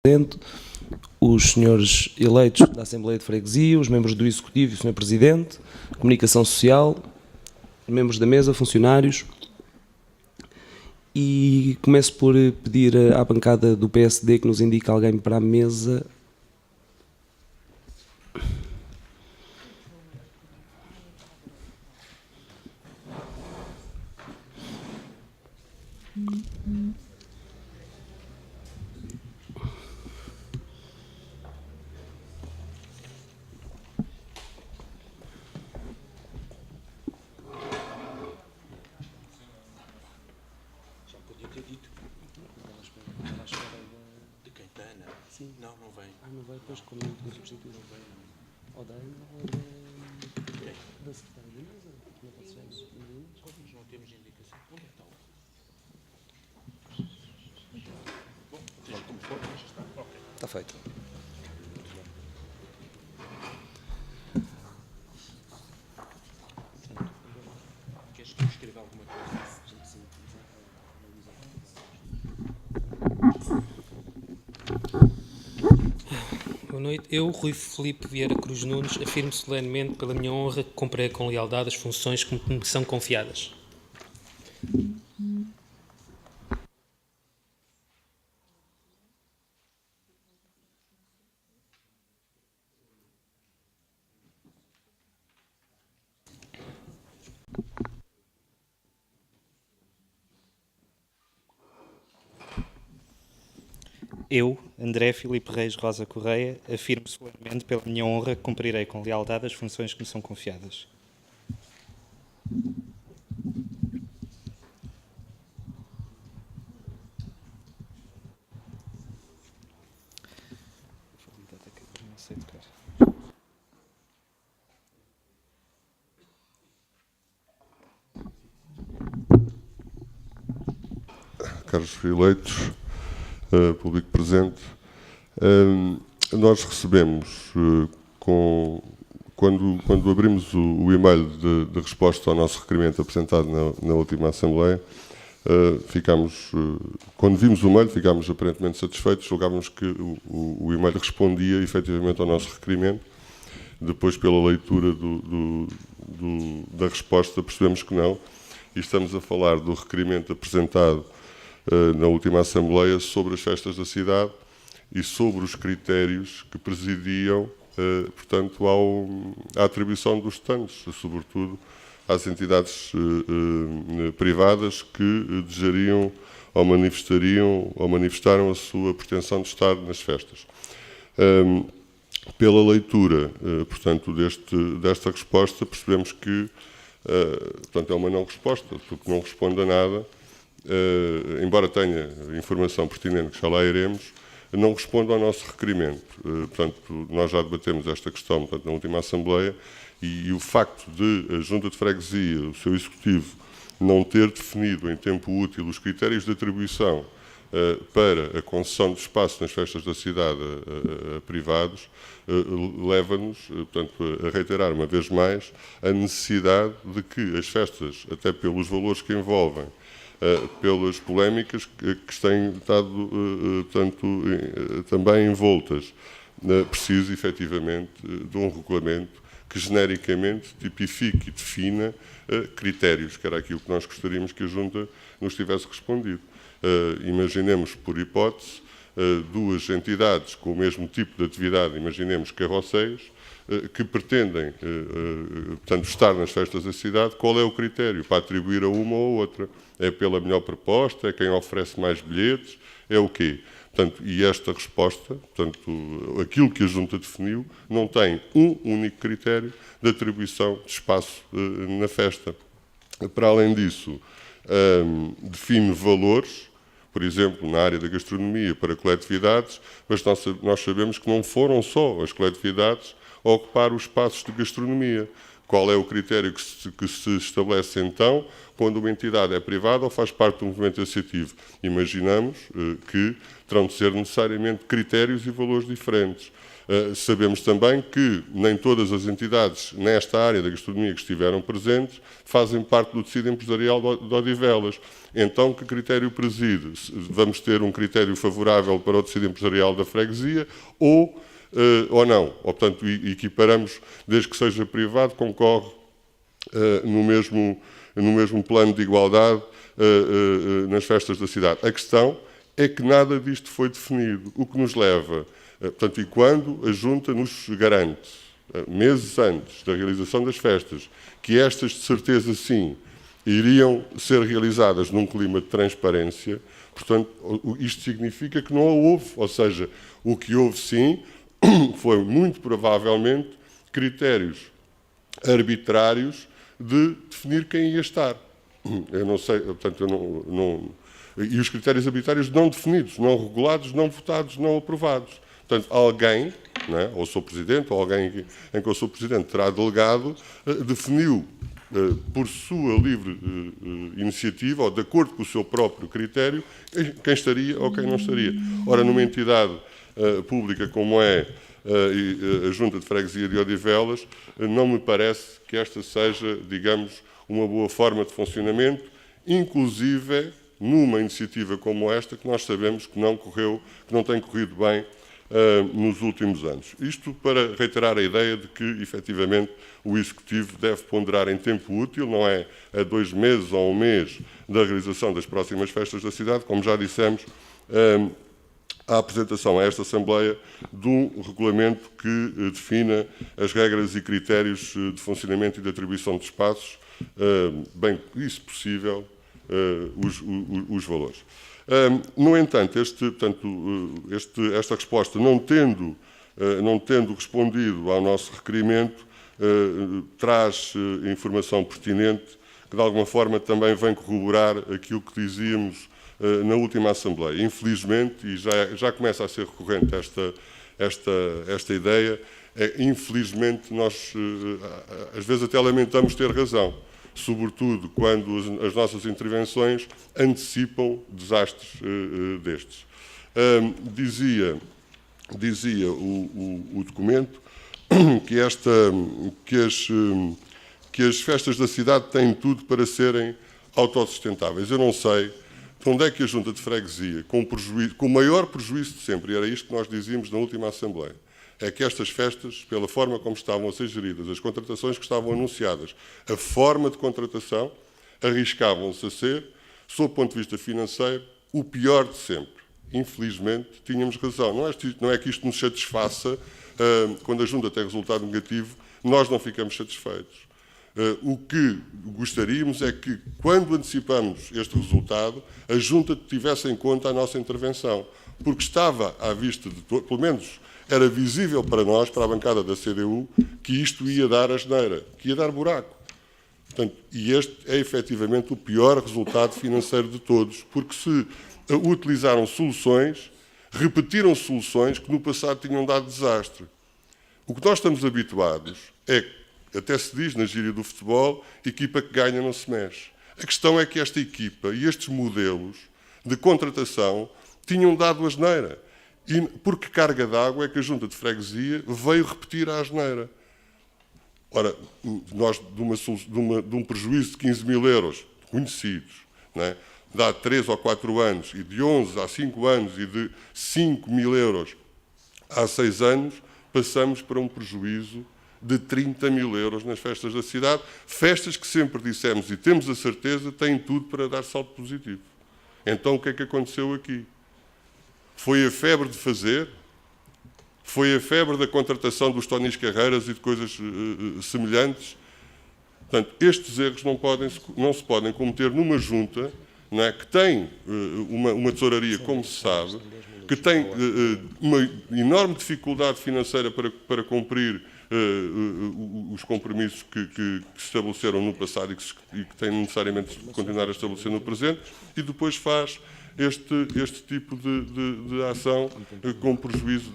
Presidente, os senhores eleitos da Assembleia de Freguesia, os membros do Executivo e o Sr. Presidente, Comunicação Social, membros da mesa, funcionários. E começo por pedir à bancada do PSD que nos indique alguém para a mesa. Não vai, depois como não substituir. Não vai, não. Ou da Ana ou da secretária da mesa. Não posso chegar nos meninos. Nós não temos indicação. Onde é que está o... Bom, seja como for, já está. Ok. Está feito. Queres que eu escreva alguma coisa? Boa noite. Eu, Rui Filipe Vieira Cruz Nunes, afirmo solenemente pela minha honra que cumprirei com lealdade as funções que me são confiadas. Eu, André Filipe Reis Rosa Correia, afirmo solenemente pela minha honra que cumprirei com lealdade as funções que me são confiadas. Caros eleitos, público presente, nós recebemos, quando abrimos o e-mail de resposta ao nosso requerimento apresentado na última Assembleia, quando vimos o e-mail, ficámos aparentemente satisfeitos, julgávamos que o e-mail respondia efetivamente ao nosso requerimento. Depois, pela leitura da resposta, percebemos que não, e estamos a falar do requerimento apresentado na última Assembleia sobre as festas da cidade e sobre os critérios que presidiam, portanto, à atribuição dos stands, sobretudo às entidades privadas que desejariam ou manifestaram a sua pretensão de estar nas festas. Pela leitura, portanto, desta resposta, percebemos que, portanto, é uma não resposta, porque não responde a nada. Embora tenha informação pertinente que já lá iremos, não responde ao nosso requerimento. Portanto, nós já debatemos esta questão, portanto, na última Assembleia, e o facto de a Junta de Freguesia, o seu Executivo, não ter definido em tempo útil os critérios de atribuição para a concessão de espaço nas festas da cidade a privados, leva-nos, portanto, a reiterar uma vez mais a necessidade de que as festas, até pelos valores que envolvem, pelas polémicas que têm estado também envoltas, precisa efetivamente de um regulamento que genericamente tipifique e defina critérios, que era aquilo que nós gostaríamos que a Junta nos tivesse respondido. Imaginemos, por hipótese, duas entidades com o mesmo tipo de atividade, imaginemos carroceiros, que pretendem, portanto, estar nas festas da cidade. Qual é o critério para atribuir a uma ou outra? É pela melhor proposta? É quem oferece mais bilhetes? É o quê? Portanto, e esta resposta, portanto, aquilo que a Junta definiu, não tem um único critério de atribuição de espaço na festa. Para além disso, define valores, por exemplo, na área da gastronomia, para coletividades, mas nós sabemos que não foram só as coletividades a ocupar os espaços de gastronomia. Qual é o critério que se estabelece, então, quando uma entidade é privada ou faz parte de um movimento associativo? Imaginamos que terão de ser necessariamente critérios e valores diferentes. Sabemos também que nem todas as entidades nesta área da gastronomia que estiveram presentes fazem parte do tecido empresarial de Odivelas. Então, que critério preside? Vamos ter um critério favorável para o tecido empresarial da freguesia ou não? Ou, portanto, equiparamos, desde que seja privado, concorre no mesmo plano de igualdade nas festas da cidade. A questão é que nada disto foi definido, o que nos leva, portanto, e quando a Junta nos garante, meses antes da realização das festas, que estas, de certeza sim, iriam ser realizadas num clima de transparência, portanto, isto significa que não a houve, ou seja, o que houve sim foi muito provavelmente critérios arbitrários de definir quem ia estar. Eu não sei, portanto, e os critérios arbitrários não definidos, não regulados, não votados, não aprovados. Portanto, alguém, né, ou sou Presidente, ou alguém em que eu sou Presidente terá delegado, definiu por sua livre iniciativa, ou de acordo com o seu próprio critério, quem estaria ou quem não estaria. Ora, numa entidade pública como é a Junta de Freguesia de Odivelas, não me parece que esta seja, digamos, uma boa forma de funcionamento, inclusive numa iniciativa como esta, que nós sabemos que não tem corrido bem nos últimos anos. Isto para reiterar a ideia de que, efetivamente, o Executivo deve ponderar em tempo útil, não é a 2 meses ou 1 mês da realização das próximas festas da cidade, como já dissemos, a apresentação a esta Assembleia de um regulamento que defina as regras e critérios de funcionamento e de atribuição de espaços, bem, e, se possível, os valores. No entanto, esta resposta, não tendo respondido ao nosso requerimento, traz informação pertinente que, de alguma forma, também vem corroborar aquilo que dizíamos na última Assembleia. Infelizmente, e já começa a ser recorrente esta ideia, infelizmente nós às vezes até lamentamos ter razão, sobretudo quando as nossas intervenções antecipam desastres destes. Dizia o documento que as festas da cidade têm tudo para serem autossustentáveis. Eu não sei de onde é que a Junta de Freguesia, com o maior prejuízo de sempre, e era isto que nós dizíamos na última Assembleia, é que estas festas, pela forma como estavam a ser geridas, as contratações que estavam anunciadas, a forma de contratação, arriscavam-se a ser, sob o ponto de vista financeiro, o pior de sempre. Infelizmente, tínhamos razão. Não é que isto nos satisfaça, quando a Junta tem resultado negativo, nós não ficamos satisfeitos. O que gostaríamos é que, quando antecipamos este resultado, a Junta tivesse em conta a nossa intervenção, porque estava à vista de todos, pelo menos era visível para nós, para a bancada da CDU, que isto ia dar asneira, que ia dar buraco. Portanto, e este é efetivamente o pior resultado financeiro de todos, porque se utilizaram soluções, repetiram soluções que no passado tinham dado desastre. O que nós estamos habituados é, até se diz na gíria do futebol, equipa que ganha não se mexe. A questão é que esta equipa e estes modelos de contratação tinham dado asneira. E por que carga d'água é que a Junta de Freguesia veio repetir a asneira? Ora, nós, de um prejuízo de 15 mil euros, conhecidos, não é? De há 3 ou 4 anos, e de 11 há 5 anos, e de 5 mil euros há 6 anos, passamos para um prejuízo de 30 mil euros nas festas da cidade, festas que sempre dissemos, e temos a certeza, têm tudo para dar salto positivo. Então, o que é que aconteceu aqui? Foi a febre de fazer, foi a febre da contratação dos Tonis Carreiras e de coisas semelhantes. Portanto, estes erros não se podem cometer numa junta, não é, que tem uma tesouraria, como se sabe, que tem uma enorme dificuldade financeira para cumprir os compromissos que se estabeleceram no passado e que têm necessariamente de continuar a estabelecer no presente, e depois faz este tipo de ação com prejuízo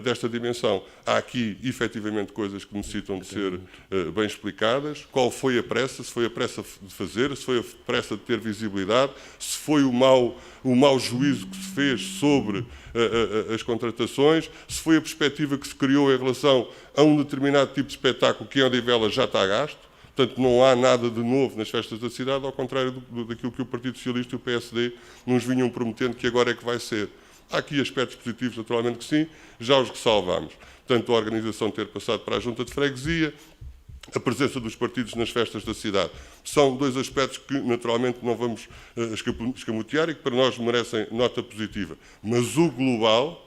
desta dimensão. Há aqui, efetivamente, coisas que necessitam de ser bem explicadas. Qual foi a pressa? Se foi a pressa de fazer, se foi a pressa de ter visibilidade, se foi o mau juízo que se fez sobre as contratações, se foi a perspectiva que se criou em relação a um determinado tipo de espetáculo que em Odivelas já está gasto. Portanto, não há nada de novo nas festas da cidade, ao contrário daquilo que o Partido Socialista e o PSD nos vinham prometendo que agora é que vai ser. Há aqui aspectos positivos, naturalmente que sim, já os ressalvamos. Portanto, a organização ter passado para a Junta de Freguesia, a presença dos partidos nas festas da cidade. São dois aspectos que, naturalmente, não vamos escamotear e que para nós merecem nota positiva. Mas o global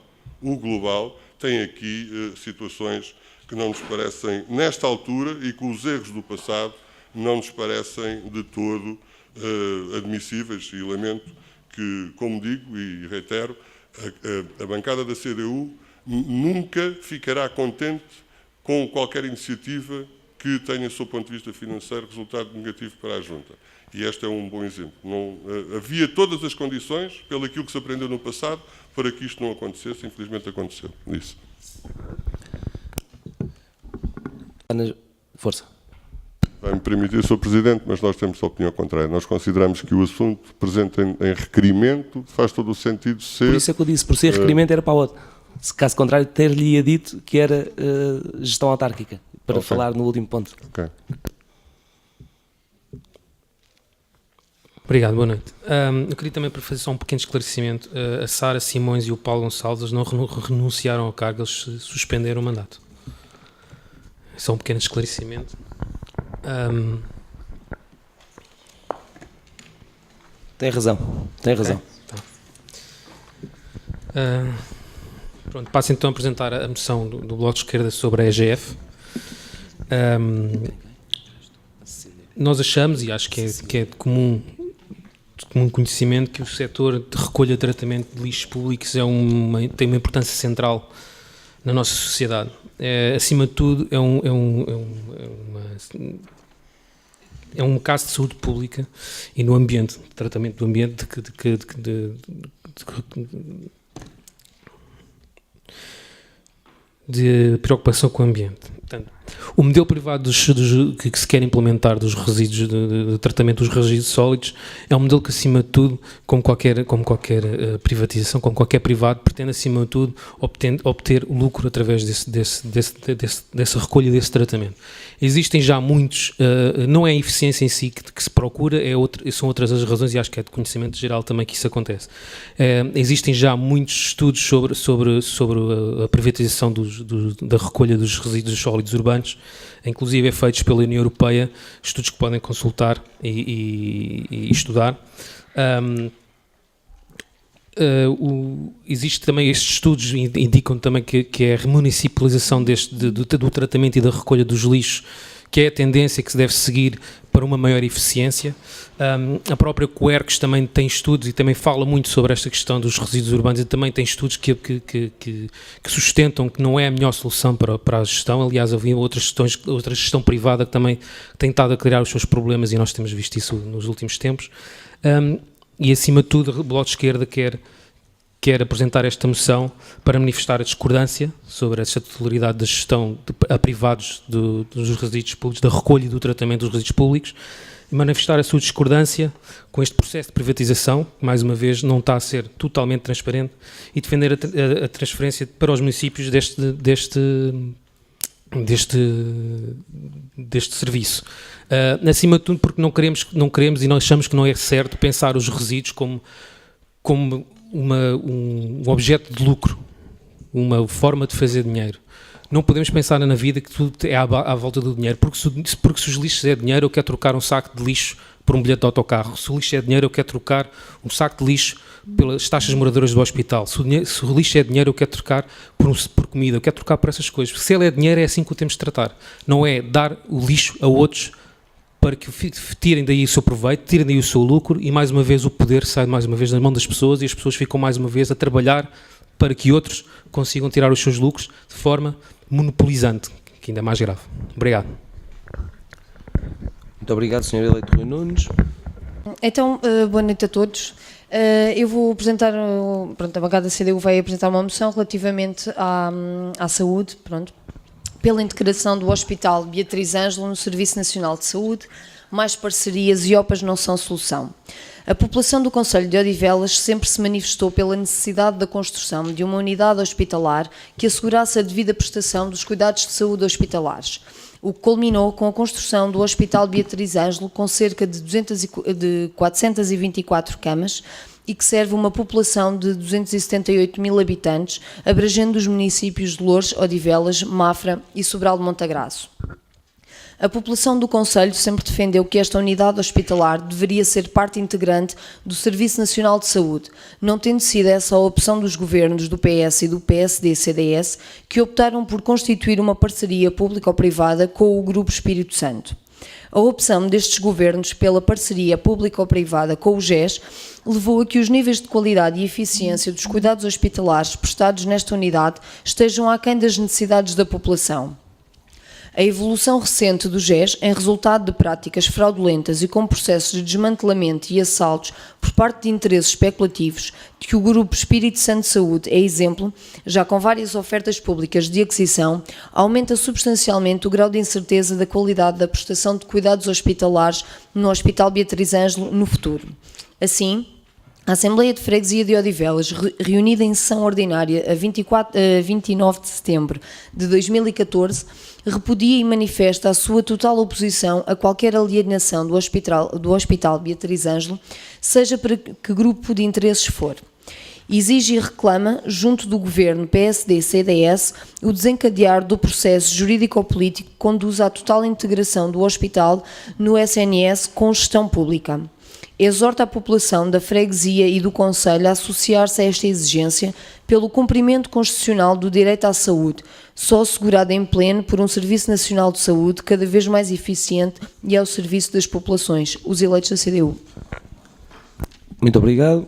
tem aqui situações que não nos parecem, nesta altura, e com os erros do passado, não nos parecem de todo admissíveis. E lamento que, como digo e reitero, a bancada da CDU nunca ficará contente com qualquer iniciativa que tenha, do seu ponto de vista financeiro, resultado negativo para a Junta. E este é um bom exemplo. Havia todas as condições, pelo aquilo que se aprendeu no passado, para que isto não acontecesse. Infelizmente aconteceu. Isso. Força. Vai-me permitir, Sr. Presidente, mas nós temos a opinião contrária. Nós consideramos que o assunto presente em requerimento faz todo o sentido ser... Por isso é que eu disse, por ser requerimento era para o outro. Se caso contrário, ter-lhe dito que era gestão autárquica, para falar no último ponto. Ok. Obrigado, boa noite. Eu queria também para fazer só um pequeno esclarecimento. A Sara Simões e o Paulo Gonçalves não renunciaram ao cargo, eles suspenderam o mandato. Só um pequeno esclarecimento. Tem razão. Okay. Tá. Pronto, passo então a apresentar a moção do Bloco de Esquerda sobre a EGF. Nós achamos, e acho que é de comum conhecimento, que o setor de recolha e tratamento de lixos públicos tem uma importância central na nossa sociedade. Acima de tudo, é um caso de saúde pública e no ambiente, de tratamento do ambiente, de preocupação com o ambiente. Portanto, o modelo privado que se quer implementar dos resíduos, de tratamento dos resíduos sólidos, é um modelo que, acima de tudo, como qualquer privatização, como qualquer privado, pretende, acima de tudo, obter lucro através dessa recolha, desse tratamento. Existem já muitos, não é a eficiência em si que se procura, são outras as razões, e acho que é de conhecimento geral também que isso acontece. Existem já muitos estudos sobre a privatização da recolha dos resíduos sólidos urbanos, inclusive feitos pela União Europeia, estudos que podem consultar e estudar. Existe também, estes estudos indicam também que é a remunicipalização do tratamento e da recolha dos lixos, que é a tendência que se deve seguir para uma maior eficiência. A própria Quercus também tem estudos e também fala muito sobre esta questão dos resíduos urbanos, e também tem estudos que sustentam que não é a melhor solução para a gestão. Aliás, havia outra gestão privada que também tem estado a criar os seus problemas, e nós temos visto isso nos últimos tempos. E, acima de tudo, o Bloco de Esquerda quer apresentar esta moção para manifestar a discordância sobre essa totalidade da gestão a privados dos resíduos públicos, da recolha e do tratamento dos resíduos públicos, e manifestar a sua discordância com este processo de privatização, que, mais uma vez, não está a ser totalmente transparente, e defender a transferência para os municípios deste serviço. Acima de tudo, porque não queremos e nós achamos que não é certo pensar os resíduos como um objeto de lucro, uma forma de fazer dinheiro. Não podemos pensar na vida que tudo é à volta do dinheiro, porque se os lixos é dinheiro, eu quero trocar um saco de lixo por um bilhete de autocarro. Se o lixo é dinheiro, eu quero trocar um saco de lixo pelas taxas moradoras do hospital. Se o lixo é dinheiro, eu quero trocar por comida, eu quero trocar por essas coisas. Se ele é dinheiro, é assim que o temos de tratar. Não é dar o lixo a outros para que tirem daí o seu proveito, tirem daí o seu lucro, e mais uma vez o poder sai mais uma vez na mão das pessoas, e as pessoas ficam mais uma vez a trabalhar para que outros consigam tirar os seus lucros de forma monopolizante, que ainda é mais grave. Obrigado. Muito obrigado, Sr. Eleito Rui Nunes. Então, boa noite a todos. Eu vou apresentar, pronto, a bancada da CDU vai apresentar uma moção relativamente à saúde, pronto, pela integração do Hospital Beatriz Ângelo no Serviço Nacional de Saúde. Mais parcerias e OPAs não são solução. A população do concelho de Odivelas sempre se manifestou pela necessidade da construção de uma unidade hospitalar que assegurasse a devida prestação dos cuidados de saúde hospitalares, o que culminou com a construção do Hospital Beatriz Ângelo, com cerca de 424 camas, e que serve uma população de 278 mil habitantes, abrangendo os municípios de Loures, Odivelas, Mafra e Sobral de Montagraço. A população do concelho sempre defendeu que esta unidade hospitalar deveria ser parte integrante do Serviço Nacional de Saúde, não tendo sido essa a opção dos governos do PS e do PSD-CDS, que optaram por constituir uma parceria público-privada com o Grupo Espírito Santo. A opção destes governos pela parceria público-privada com o GES levou a que os níveis de qualidade e eficiência dos cuidados hospitalares prestados nesta unidade estejam aquém das necessidades da população. A evolução recente do GES, em resultado de práticas fraudulentas e com processos de desmantelamento e assaltos por parte de interesses especulativos, de que o Grupo Espírito Santo de Saúde é exemplo, já com várias ofertas públicas de aquisição, aumenta substancialmente o grau de incerteza da qualidade da prestação de cuidados hospitalares no Hospital Beatriz Ângelo no futuro. Assim, a Assembleia de Freguesia de Odivelas, reunida em sessão ordinária a 29 de setembro de 2014, repudia e manifesta a sua total oposição a qualquer alienação do Hospital Beatriz Ângelo, seja para que grupo de interesses for. Exige e reclama, junto do Governo PSD-CDS, o desencadear do processo jurídico-político que conduz à total integração do hospital no SNS com gestão pública. Exorta a população da freguesia e do concelho a associar-se a esta exigência pelo cumprimento constitucional do direito à saúde, só assegurado em pleno por um Serviço Nacional de Saúde cada vez mais eficiente e ao serviço das populações, os eleitos da CDU. Muito obrigado.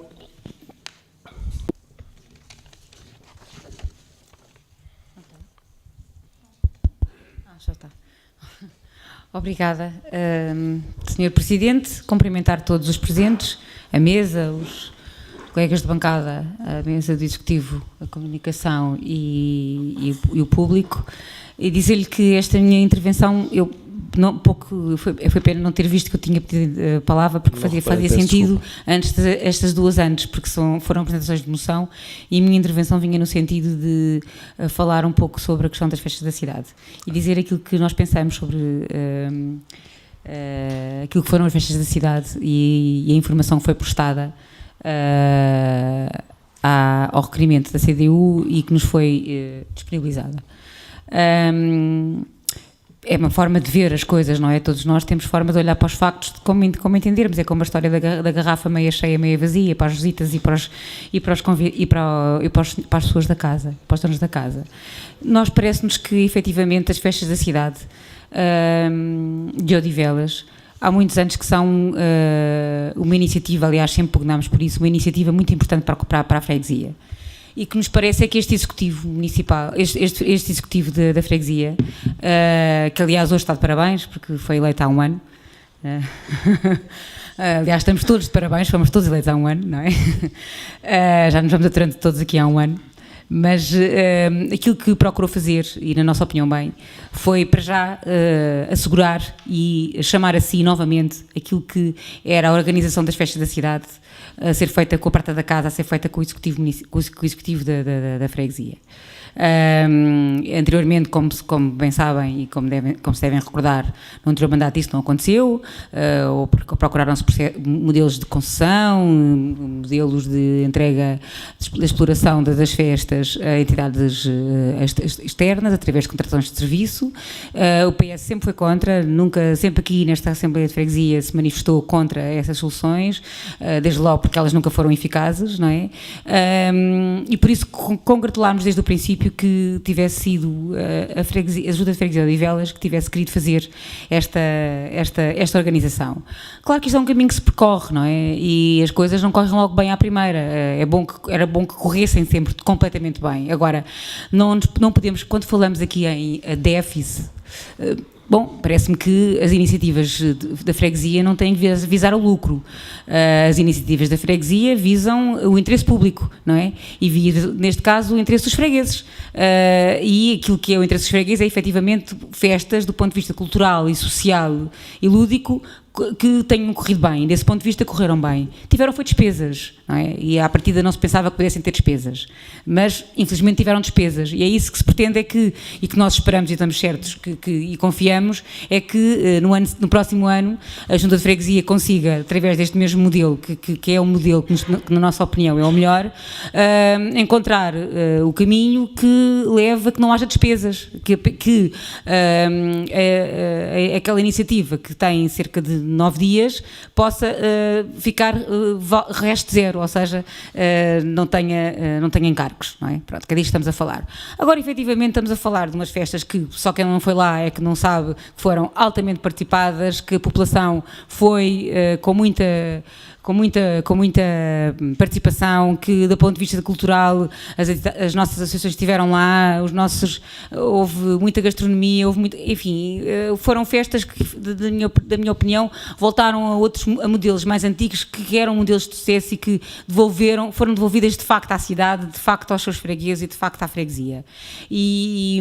Já está. Obrigada, Sr. Presidente. Cumprimentar todos os presentes, a mesa, os colegas de bancada, a mesa do Executivo, a comunicação e o público, e dizer-lhe que esta minha intervenção, foi pena não ter visto que eu tinha pedido a palavra, porque fazia sentido antes estas duas antes, porque foram apresentações de moção, e a minha intervenção vinha no sentido de falar um pouco sobre a questão das festas da cidade e dizer aquilo que nós pensamos sobre aquilo que foram as festas da cidade e a informação que foi prestada ao requerimento da CDU e que nos foi disponibilizada. É uma forma de ver as coisas, não é? Todos nós temos forma de olhar para os factos, de como entendermos. É como a história da garrafa meia cheia, meia vazia, para as visitas e para as pessoas da casa, para os donos da casa. Nós parece-nos que, efetivamente, as festas da cidade de Odivelas, há muitos anos que são uma iniciativa, aliás, sempre pugnamos por isso, uma iniciativa muito importante para a freguesia. E que nos parece é que este executivo municipal, este executivo da freguesia, que aliás hoje está de parabéns, porque foi eleito há um ano, aliás estamos todos de parabéns, fomos todos eleitos há um ano, não é? Já nos vamos aturando todos aqui há um ano, mas aquilo que procurou fazer, e na nossa opinião bem, foi para já assegurar e chamar a si novamente aquilo que era a organização das festas da cidade, a ser feita com a prata da casa, a ser feita com o executivo da freguesia. Anteriormente, como bem sabem e como se devem recordar, no anterior mandato isso não aconteceu, ou procuraram-se modelos de concessão, modelos de entrega, de exploração das festas a entidades externas, através de contratações de serviço. O PS sempre foi contra, sempre aqui nesta Assembleia de Freguesia se manifestou contra essas soluções, desde logo porque elas nunca foram eficazes, não é? E por isso congratulámos desde o princípio que tivesse sido a Junta de Freguesia de Odivelas que tivesse querido fazer esta organização. Claro que isto é um caminho que se percorre, não é? E as coisas não correm logo bem à primeira. Era bom que corressem sempre completamente bem. Agora, não podemos, quando falamos aqui em déficit, Bom, parece-me que as iniciativas da freguesia não têm que visar o lucro. As iniciativas da freguesia visam o interesse público, não é? E neste caso, o interesse dos fregueses. E aquilo que é o interesse dos fregueses é, efetivamente, festas do ponto de vista cultural e social e lúdico que tenham corrido bem, desse ponto de vista correram bem. Tiveram foi despesas, não é? E à partida não se pensava que pudessem ter despesas, mas infelizmente tiveram despesas, e é isso que se pretende e que nós esperamos e estamos certos e confiamos, é que no próximo ano a Junta de Freguesia consiga, através deste mesmo modelo, que é um modelo que na nossa opinião é o melhor, encontrar o caminho que leva a que não haja despesas, que aquela iniciativa que tem cerca de 9 dias possa ficar resto zero, ou seja, não tenha encargos, não é? Pronto, que é disto que estamos a falar. Agora, efetivamente, estamos a falar de umas festas que só quem não foi lá é que não sabe, que foram altamente participadas, que a população foi com muita participação, que do ponto de vista cultural as nossas associações estiveram lá, houve muita gastronomia, enfim, foram festas que, da minha opinião, voltaram a modelos mais antigos, que eram modelos de sucesso e que foram devolvidas de facto à cidade, de facto aos seus fregueses e de facto à freguesia. E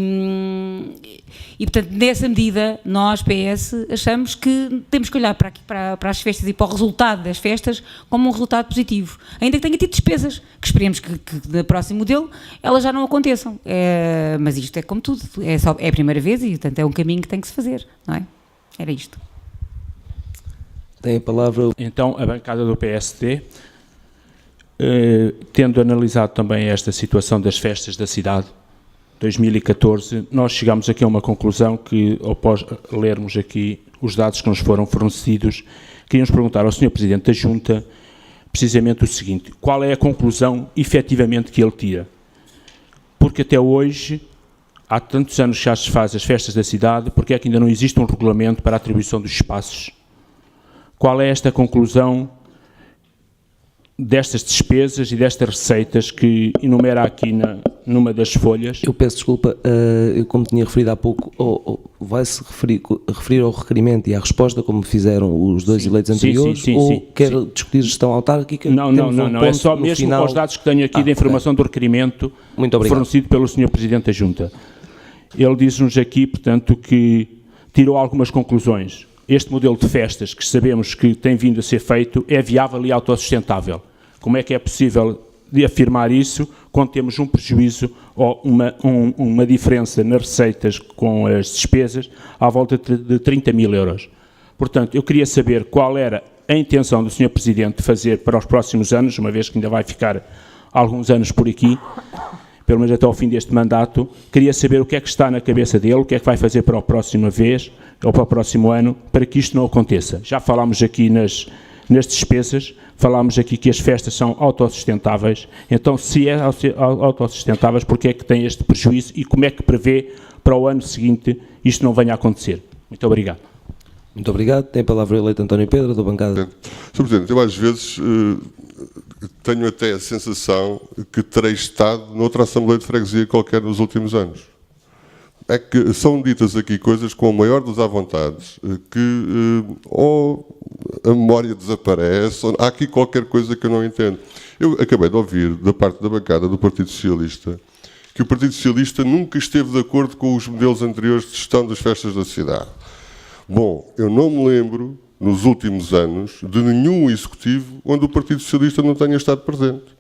portanto, nessa medida, nós, PS, achamos que temos que olhar para as festas e para o resultado das festas como um resultado positivo, ainda que tenha tido despesas, que esperemos que no próximo modelo elas já não aconteçam. Mas isto é como tudo, é a primeira vez e, portanto, é um caminho que tem que se fazer, não é? Era isto. Tem a palavra. Então, a bancada do PSD, tendo analisado também esta situação das festas da cidade, 2014, nós chegamos aqui a uma conclusão que, após lermos aqui os dados que nos foram fornecidos, queríamos perguntar ao Sr. Presidente da Junta precisamente o seguinte: qual é a conclusão efetivamente que ele tira? Porque até hoje, há tantos anos que já se faz as festas da cidade, porque é que ainda não existe um regulamento para a atribuição dos espaços? Qual é esta conclusão destas despesas e destas receitas que enumera aqui numa das folhas? Eu peço desculpa, eu como tinha referido há pouco, vai-se referir ao requerimento e à resposta, como fizeram os dois eleitos anteriores, ou quer discutir gestão autárquica? Não, é só mesmo final, os dados que tenho aqui da informação do requerimento fornecido pelo Sr. Presidente da Junta. Ele diz-nos aqui, portanto, que tirou algumas conclusões. Este modelo de festas, que sabemos que tem vindo a ser feito, é viável e autossustentável. Como é que é possível de afirmar isso quando temos um prejuízo ou uma diferença nas receitas com as despesas à volta de 30 mil euros? Portanto, eu queria saber qual era a intenção do Sr. Presidente de fazer para os próximos anos, uma vez que ainda vai ficar alguns anos por aqui, pelo menos até ao fim deste mandato. Queria saber o que é que está na cabeça dele, o que é que vai fazer para a próxima vez, ou para o próximo ano, para que isto não aconteça. Já falámos aqui nas despesas, falámos aqui que as festas são autossustentáveis. Então, se é autossustentáveis, porque é que tem este prejuízo e como é que prevê para o ano seguinte isto não venha a acontecer? Muito obrigado. Muito obrigado. Tem a palavra o eleito António Pedro, da bancada. Sr. Presidente, eu às vezes tenho até a sensação que terei estado noutra Assembleia de Freguesia qualquer nos últimos anos. É que são ditas aqui coisas com a maior dos avontados, que ou a memória desaparece, ou há aqui qualquer coisa que eu não entendo. Eu acabei de ouvir, da parte da bancada do Partido Socialista, que o Partido Socialista nunca esteve de acordo com os modelos anteriores de gestão das festas da cidade. Bom, eu não me lembro, nos últimos anos, de nenhum executivo onde o Partido Socialista não tenha estado presente.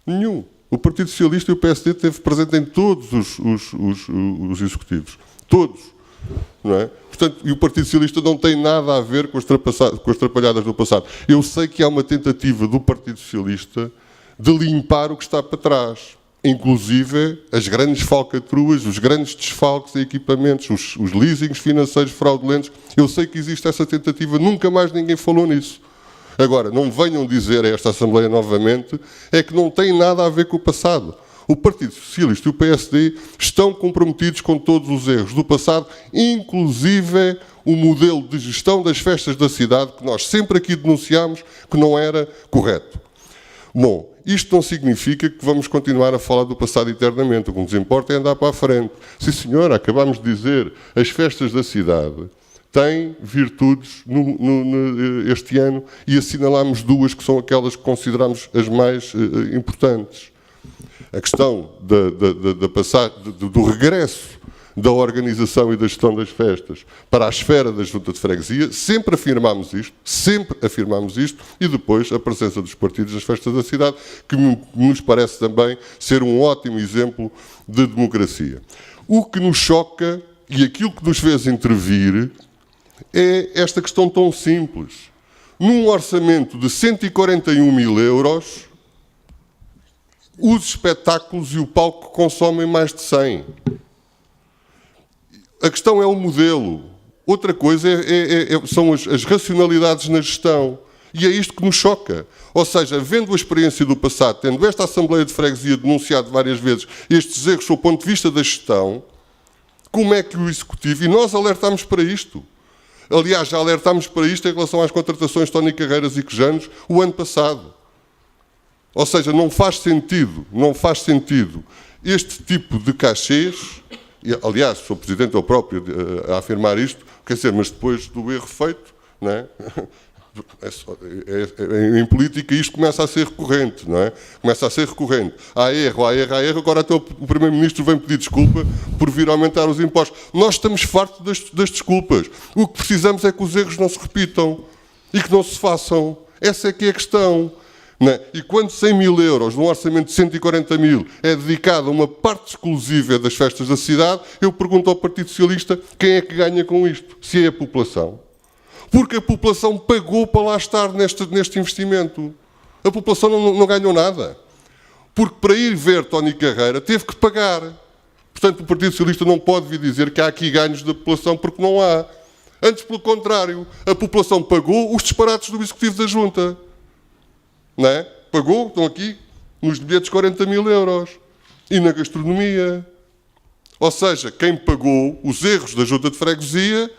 Nenhum. O Partido Socialista e o PSD esteve presente em todos os executivos. Todos. Não é? Portanto, e o Partido Socialista não tem nada a ver com as trapalhadas do passado. Eu sei que há uma tentativa do Partido Socialista de limpar o que está para trás. Inclusive as grandes falcatruas, os grandes desfalques em equipamentos, os leasings financeiros fraudulentos. Eu sei que existe essa tentativa, nunca mais ninguém falou nisso. Agora, não venham dizer a esta Assembleia novamente, é que não tem nada a ver com o passado. O Partido Socialista e o PSD estão comprometidos com todos os erros do passado, inclusive o modelo de gestão das festas da cidade, que nós sempre aqui denunciámos que não era correto. Bom, Isto não significa que vamos continuar a falar do passado eternamente. O que nos importa é andar para a frente. Sim, senhora, acabámos de dizer, as festas da cidade têm virtudes este ano e assinalámos duas que são aquelas que consideramos as mais importantes. A questão do regresso da organização e da gestão das festas para a esfera da Junta de Freguesia, sempre afirmámos isto, e depois a presença dos partidos nas festas da cidade, que nos parece também ser um ótimo exemplo de democracia. O que nos choca, e aquilo que nos fez intervir, é esta questão tão simples. Num orçamento de 141 mil euros, os espetáculos e o palco consomem mais de 100. A questão é o modelo. Outra coisa são as racionalidades na gestão. E é isto que nos choca. Ou seja, vendo a experiência do passado, tendo esta Assembleia de Freguesia denunciado várias vezes estes erros do ponto de vista da gestão, como é que o Executivo... E nós alertámos para isto. Aliás, já alertámos para isto em relação às contratações de Tony Carreiras e Quejanos o ano passado. Ou seja, não faz sentido este tipo de cachês... Aliás, o Sr. Presidente é o próprio a afirmar isto, quer dizer, mas depois do erro feito, não é? Em política isto começa a ser recorrente, não é? Começa a ser recorrente. Há erro, agora até o Primeiro-Ministro vem pedir desculpa por vir aumentar os impostos. Nós estamos fartos das desculpas. O que precisamos é que os erros não se repitam e que não se façam. Essa é que é a questão. Não é? E quando 100 mil euros num orçamento de 140 mil é dedicado a uma parte exclusiva das festas da cidade, eu pergunto ao Partido Socialista quem é que ganha com isto? Se é a população. Porque a população pagou para lá estar neste investimento. A população não ganhou nada. Porque para ir ver Tony Carreira teve que pagar. Portanto, o Partido Socialista não pode vir dizer que há aqui ganhos da população, porque não há. Antes, pelo contrário, a população pagou os disparates do Executivo da Junta. Não é? Pagou, estão aqui, nos bilhetes 40 mil euros. E na gastronomia. Ou seja, quem pagou os erros da Junta de Freguesia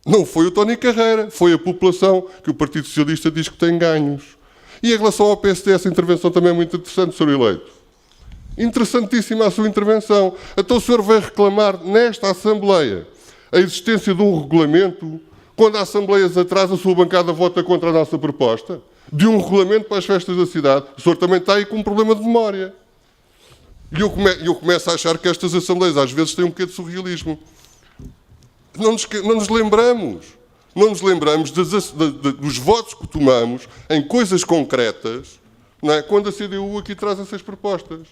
não foi o Tony Carreira, foi a população, que o Partido Socialista diz que tem ganhos. E em relação ao PSD, essa intervenção também é muito interessante, Sr. Eleito. Interessantíssima a sua intervenção. Então o senhor vai reclamar nesta Assembleia a existência de um regulamento, quando a Assembleia se atrasa, a sua bancada vota contra a nossa proposta? De um regulamento para as festas da cidade. O senhor também está aí com um problema de memória. E eu começo a achar que estas Assembleias às vezes têm um bocadinho de surrealismo. Não nos lembramos dos votos que tomamos em coisas concretas, não é? Quando a CDU aqui traz essas propostas.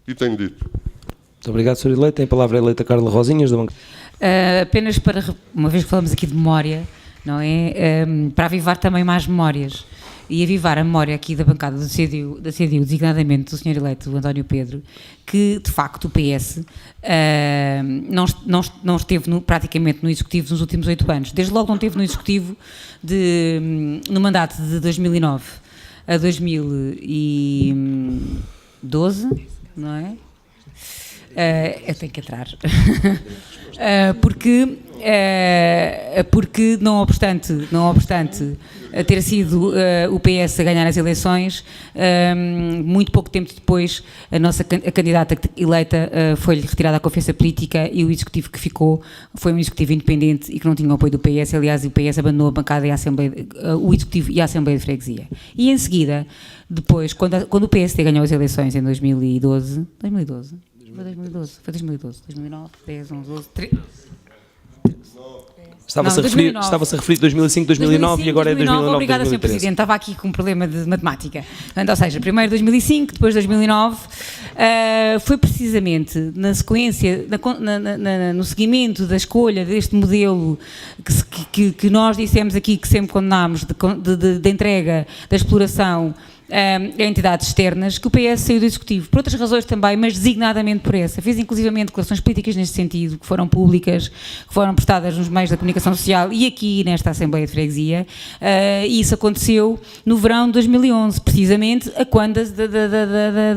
E tenho dito. Muito obrigado, Sr. Eleito. Tem a palavra a eleita Carla Rosinhas, da Banca. Apenas para, uma vez que falamos aqui de memória, não é? Para avivar também mais memórias e avivar a memória aqui da bancada da CDU, designadamente do Sr. Eleito António Pedro, que de facto o PS não esteve praticamente no Executivo nos últimos 8 anos. Desde logo não esteve no Executivo no mandato de 2009 a 2012, não é? Eu tenho que entrar. Porque não obstante ter sido o PS a ganhar as eleições, muito pouco tempo depois a candidata eleita foi-lhe retirada a confiança política e o Executivo que ficou foi um Executivo independente e que não tinha o apoio do PS. Aliás, o PS abandonou a bancada e a Assembleia, o Executivo e a Assembleia de Freguesia. E em seguida, depois, quando o PSD ganhou as eleições em 2012, foi 2009, 10, 11, 12, 13... Estava-se a referir 2005, 2009 e agora é 2009, obrigada, Sr. Presidente, estava aqui com um problema de matemática. Ou seja, primeiro 2005, depois 2009, foi precisamente na sequência, no seguimento da escolha deste modelo que nós dissemos aqui que sempre condenámos de entrega, da exploração a entidades externas, que o PS saiu do Executivo, por outras razões também, mas designadamente por essa. Fez inclusivamente declarações políticas neste sentido, que foram públicas, que foram prestadas nos meios da comunicação social e aqui nesta Assembleia de Freguesia, e isso aconteceu no verão de 2011, precisamente a quando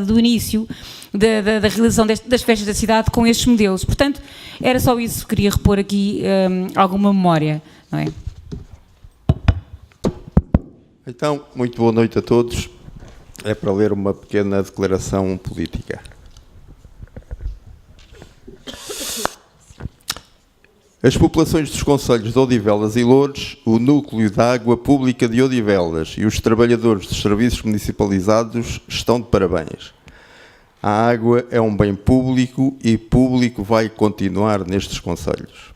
do início da realização das festas da cidade com estes modelos. Portanto, era só isso que queria repor aqui alguma memória, não é? Então, muito boa noite a todos. É para ler uma pequena declaração política. As populações dos concelhos de Odivelas e Loures, o núcleo da água pública de Odivelas e os trabalhadores dos serviços municipalizados estão de parabéns. A água é um bem público e público vai continuar nestes concelhos.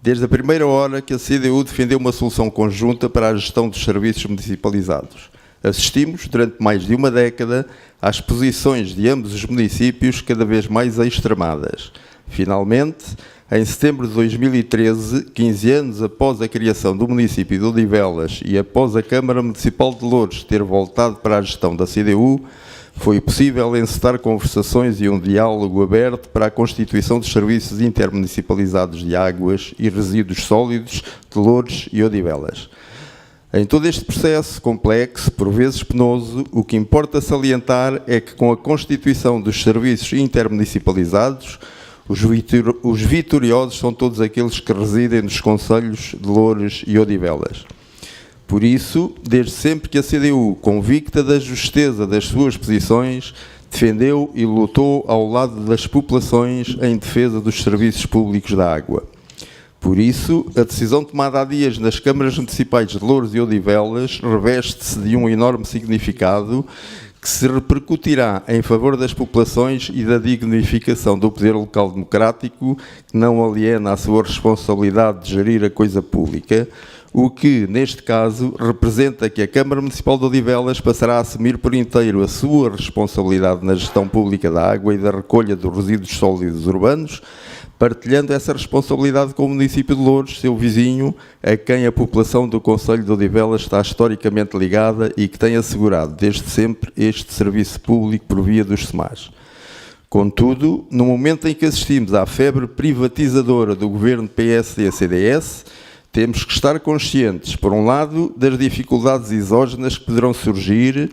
Desde a primeira hora que a CDU defendeu uma solução conjunta para a gestão dos serviços municipalizados. Assistimos, durante mais de uma década, às posições de ambos os municípios cada vez mais extremadas. Finalmente, em setembro de 2013, 15 anos após a criação do município de Odivelas e após a Câmara Municipal de Loures ter voltado para a gestão da CDU, foi possível encetar conversações e um diálogo aberto para a constituição dos serviços intermunicipalizados de águas e resíduos sólidos de Loures e Odivelas. Em todo este processo complexo, por vezes penoso, o que importa salientar é que com a constituição dos serviços intermunicipalizados, os vitoriosos são todos aqueles que residem nos concelhos de Loures e Odivelas. Por isso, desde sempre que a CDU, convicta da justeza das suas posições, defendeu e lutou ao lado das populações em defesa dos serviços públicos da água. Por isso, a decisão tomada há dias nas câmaras municipais de Loures e Odivelas reveste-se de um enorme significado que se repercutirá em favor das populações e da dignificação do poder local democrático, que não aliena a sua responsabilidade de gerir a coisa pública, o que, neste caso, representa que a Câmara Municipal de Odivelas passará a assumir por inteiro a sua responsabilidade na gestão pública da água e da recolha dos resíduos sólidos urbanos, partilhando essa responsabilidade com o município de Loures, seu vizinho, a quem a população do concelho de Odivelas está historicamente ligada e que tem assegurado desde sempre este serviço público por via dos SEMAS. Contudo, no momento em que assistimos à febre privatizadora do governo PSD-CDS, temos que estar conscientes, por um lado, das dificuldades exógenas que poderão surgir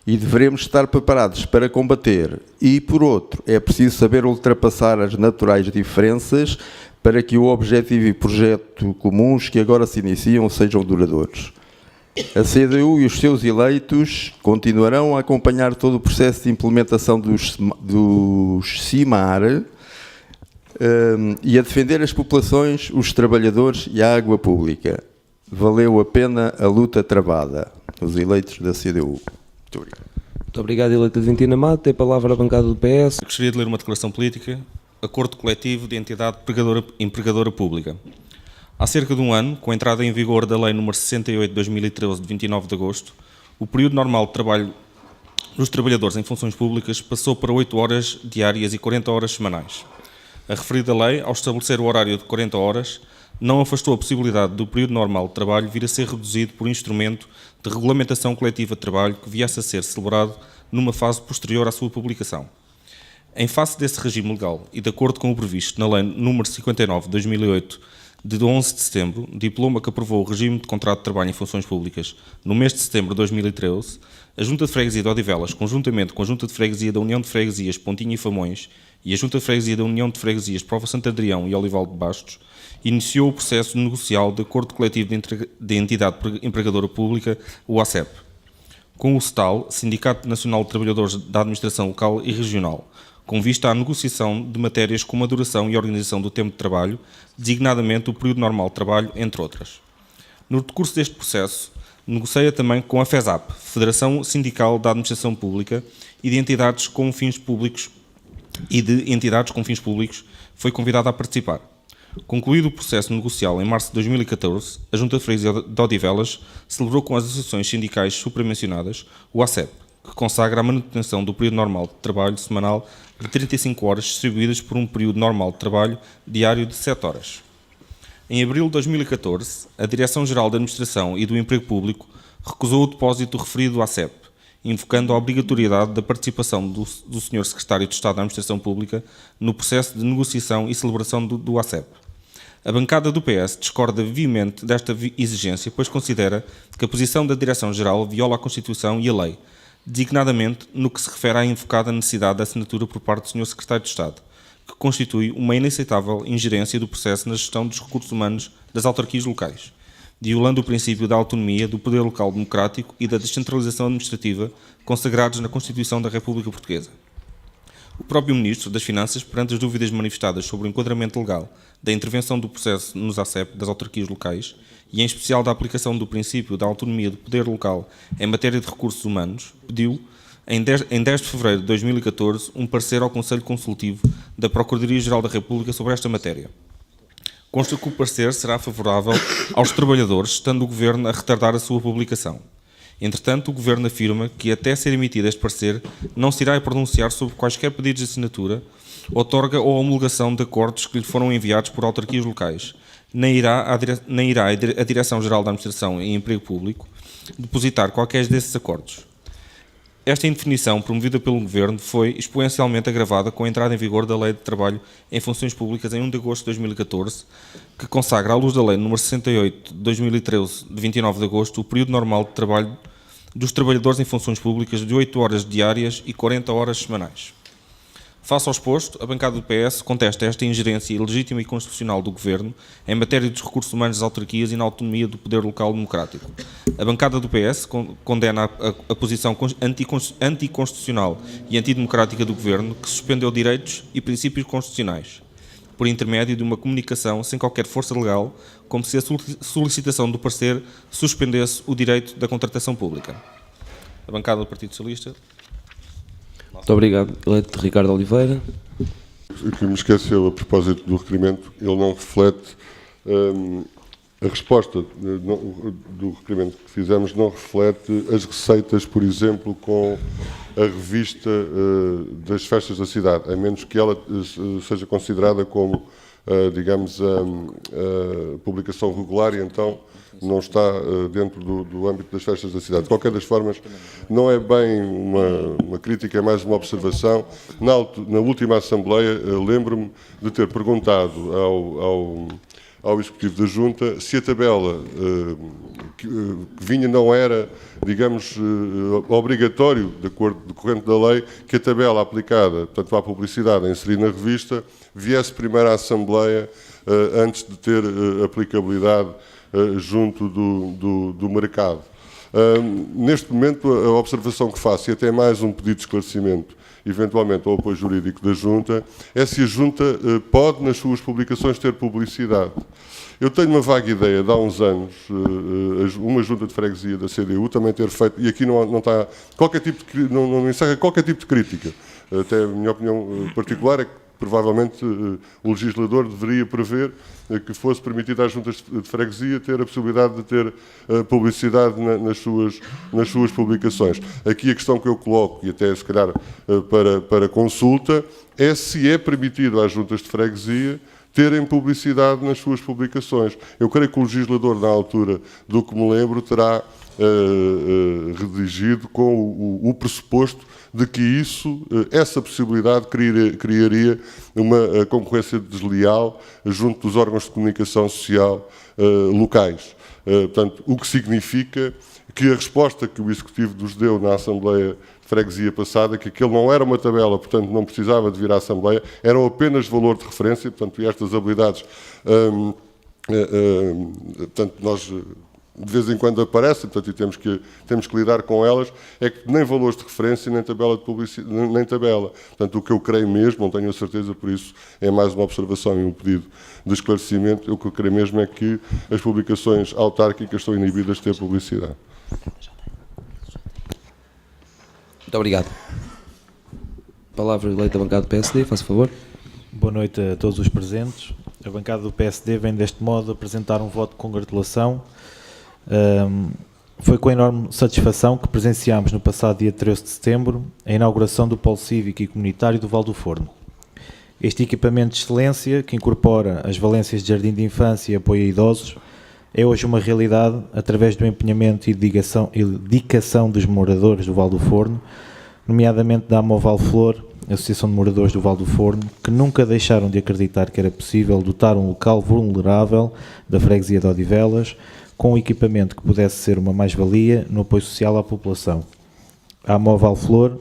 e devemos estar preparados para combater. E, por outro, é preciso saber ultrapassar as naturais diferenças para que o objetivo e projeto comuns que agora se iniciam sejam duradouros. A CDU e os seus eleitos continuarão a acompanhar todo o processo de implementação dos CIMAR e a defender as populações, os trabalhadores e a água pública. Valeu a pena a luta travada. Os eleitos da CDU. Muito obrigado. Muito obrigado, eleita Valentina Mata. Tem a palavra a bancada do PS. Eu gostaria de ler uma declaração política. Acordo coletivo de entidade empregadora pública. Há cerca de um ano, com a entrada em vigor da Lei nº 68 de 2013, de 29 de agosto, o período normal de trabalho dos trabalhadores em funções públicas passou para 8 horas diárias e 40 horas semanais. A referida lei, ao estabelecer o horário de 40 horas, não afastou a possibilidade do período normal de trabalho vir a ser reduzido por instrumento de regulamentação coletiva de trabalho que viesse a ser celebrado numa fase posterior à sua publicação. Em face desse regime legal e de acordo com o previsto na Lei nº 59 de 2008, de 11 de setembro, diploma que aprovou o regime de contrato de trabalho em funções públicas no mês de setembro de 2013, a Junta de Freguesia de Odivelas, conjuntamente com a Junta de Freguesia da União de Freguesias Pontinha e Famões e a Junta de Freguesia da União de Freguesias Prova Santo Adrião e Olival de Bastos, iniciou o processo negocial de acordo coletivo de entidade empregadora pública, o ACEP, com o SETAL, Sindicato Nacional de Trabalhadores da Administração Local e Regional, com vista à negociação de matérias como a duração e a organização do tempo de trabalho, designadamente o período normal de trabalho, entre outras. No decurso deste processo, negocia também com a FESAP, Federação Sindical da Administração Pública e de entidades com fins públicos foi convidada a participar. Concluído o processo negocial em março de 2014, a Junta de Freguesia de Odivelas celebrou com as associações sindicais supramencionadas o ACEP, que consagra a manutenção do período normal de trabalho semanal de 35 horas distribuídas por um período normal de trabalho diário de 7 horas. Em abril de 2014, a Direção-Geral da Administração e do Emprego Público recusou o depósito referido do ACEP, invocando a obrigatoriedade da participação do Sr. Secretário de Estado da Administração Pública no processo de negociação e celebração do ACEP. A bancada do PS discorda vivemente desta exigência, pois considera que a posição da Direção-Geral viola a Constituição e a lei, designadamente no que se refere à invocada necessidade de assinatura por parte do Sr. Secretário de Estado, que constitui uma inaceitável ingerência do processo na gestão dos recursos humanos das autarquias locais, violando o princípio da autonomia, do poder local democrático e da descentralização administrativa consagrados na Constituição da República Portuguesa. O próprio Ministro das Finanças, perante as dúvidas manifestadas sobre o enquadramento legal da intervenção do processo nos ACEP das autarquias locais e, em especial, da aplicação do princípio da autonomia do poder local em matéria de recursos humanos, pediu, em 10 de fevereiro de 2014, um parecer ao Conselho Consultivo da Procuradoria-Geral da República sobre esta matéria. Consta que o parecer será favorável aos trabalhadores, estando o Governo a retardar a sua publicação. Entretanto, o Governo afirma que, até ser emitido este parecer, não se irá pronunciar sobre quaisquer pedidos de assinatura, outorga ou homologação de acordos que lhe foram enviados por autarquias locais, nem irá a Direção-Geral da Administração e Emprego Público depositar qualquer desses acordos. Esta indefinição, promovida pelo Governo, foi exponencialmente agravada com a entrada em vigor da Lei de Trabalho em Funções Públicas em 1 de agosto de 2014, que consagra, à luz da Lei nº 68 de 2013, de 29 de agosto, o período normal de trabalho dos trabalhadores em funções públicas de 8 horas diárias e 40 horas semanais. Face ao exposto, a bancada do PS contesta esta ingerência ilegítima e constitucional do Governo em matéria dos recursos humanos das autarquias e na autonomia do poder local democrático. A bancada do PS condena a posição anticonstitucional e antidemocrática do Governo, que suspendeu direitos e princípios constitucionais, por intermédio de uma comunicação sem qualquer força legal, como se a solicitação do parecer suspendesse o direito da contratação pública. A bancada do Partido Socialista. Muito obrigado. Eleito Ricardo Oliveira. O que me esqueceu a propósito do requerimento, ele não reflete a resposta do requerimento que fizemos, não reflete as receitas, por exemplo, com a revista das festas da cidade, a menos que ela seja considerada como, digamos, a publicação regular e então não está dentro do âmbito das festas da cidade. De qualquer das formas, não é bem uma crítica, é mais uma observação. Na última Assembleia, lembro-me de ter perguntado ao Executivo da Junta se a tabela que vinha não era, digamos, obrigatório, de acordo decorrente da lei, que a tabela aplicada, tanto à publicidade a inserir na revista, viesse primeiro à Assembleia antes de ter aplicabilidade junto do mercado. Neste momento, a observação que faço, e até mais um pedido de esclarecimento, eventualmente ao apoio jurídico da Junta, é se a Junta pode, nas suas publicações, ter publicidade. Eu tenho uma vaga ideia de há uns anos, uma Junta de Freguesia da CDU também ter feito, e aqui não está qualquer tipo de, não encerra qualquer tipo de crítica, até a minha opinião particular é que provavelmente o legislador deveria prever que fosse permitido às juntas de freguesia ter a possibilidade de ter publicidade nas suas publicações. Aqui a questão que eu coloco, e até se calhar para consulta, é se é permitido às juntas de freguesia terem publicidade nas suas publicações. Eu creio que o legislador, na altura do que me lembro, terá redigido com o pressuposto de que essa possibilidade criaria uma concorrência desleal junto dos órgãos de comunicação social locais. Portanto, o que significa que a resposta que o Executivo nos deu na Assembleia de Freguesia passada, que aquilo não era uma tabela, portanto não precisava de vir à Assembleia, eram apenas valor de referência, portanto, e estas habilidades, portanto, nós de vez em quando aparecem, portanto, e temos que lidar com elas, é que nem valores de referência, nem tabela de publicidade, nem tabela. Portanto, o que eu creio mesmo, não tenho a certeza, por isso é mais uma observação e um pedido de esclarecimento, o que eu creio mesmo é que as publicações autárquicas estão inibidas de ter publicidade. Muito obrigado. Palavra eleita da bancada do PSD, faça favor. Boa noite a todos os presentes. A bancada do PSD vem deste modo apresentar um voto de congratulação. Foi com enorme satisfação que presenciámos no passado dia 13 de setembro a inauguração do Polo Cívico e Comunitário do Val do Forno. Este equipamento de excelência, que incorpora as valências de jardim de infância e apoio a idosos, é hoje uma realidade através do empenhamento e dedicação dos moradores do Val do Forno, nomeadamente da Amoval Flor, Associação de Moradores do Val do Forno, que nunca deixaram de acreditar que era possível dotar um local vulnerável da freguesia de Odivelas com um equipamento que pudesse ser uma mais-valia no apoio social à população. A Amoval Flor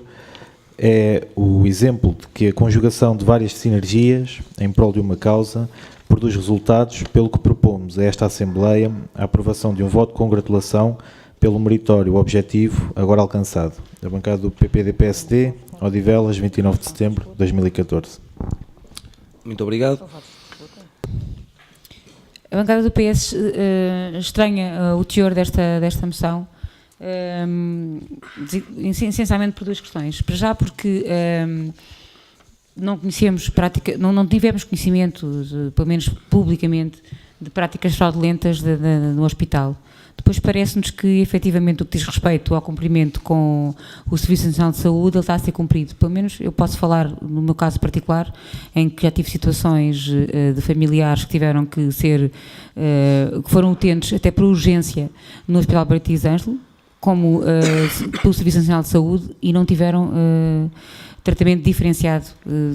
é o exemplo de que a conjugação de várias sinergias em prol de uma causa produz resultados, pelo que propomos a esta Assembleia a aprovação de um voto de congratulação pelo meritório objetivo agora alcançado. A bancada do PPD-PSD, Odivelas, 29 de setembro de 2014. Muito obrigado. A bancada do PS estranha o teor desta moção, essencialmente por duas questões. Para já porque não conhecemos não tivemos conhecimento, pelo menos publicamente, de práticas fraudulentas no hospital. Depois parece-nos que, efetivamente, o que diz respeito ao cumprimento com o Serviço Nacional de Saúde, ele está a ser cumprido. Pelo menos eu posso falar, no meu caso particular, em que já tive situações de familiares que tiveram que ser, que foram utentes até por urgência no Hospital Beatriz Ângelo, como pelo Serviço Nacional de Saúde, e não tiveram tratamento diferenciado,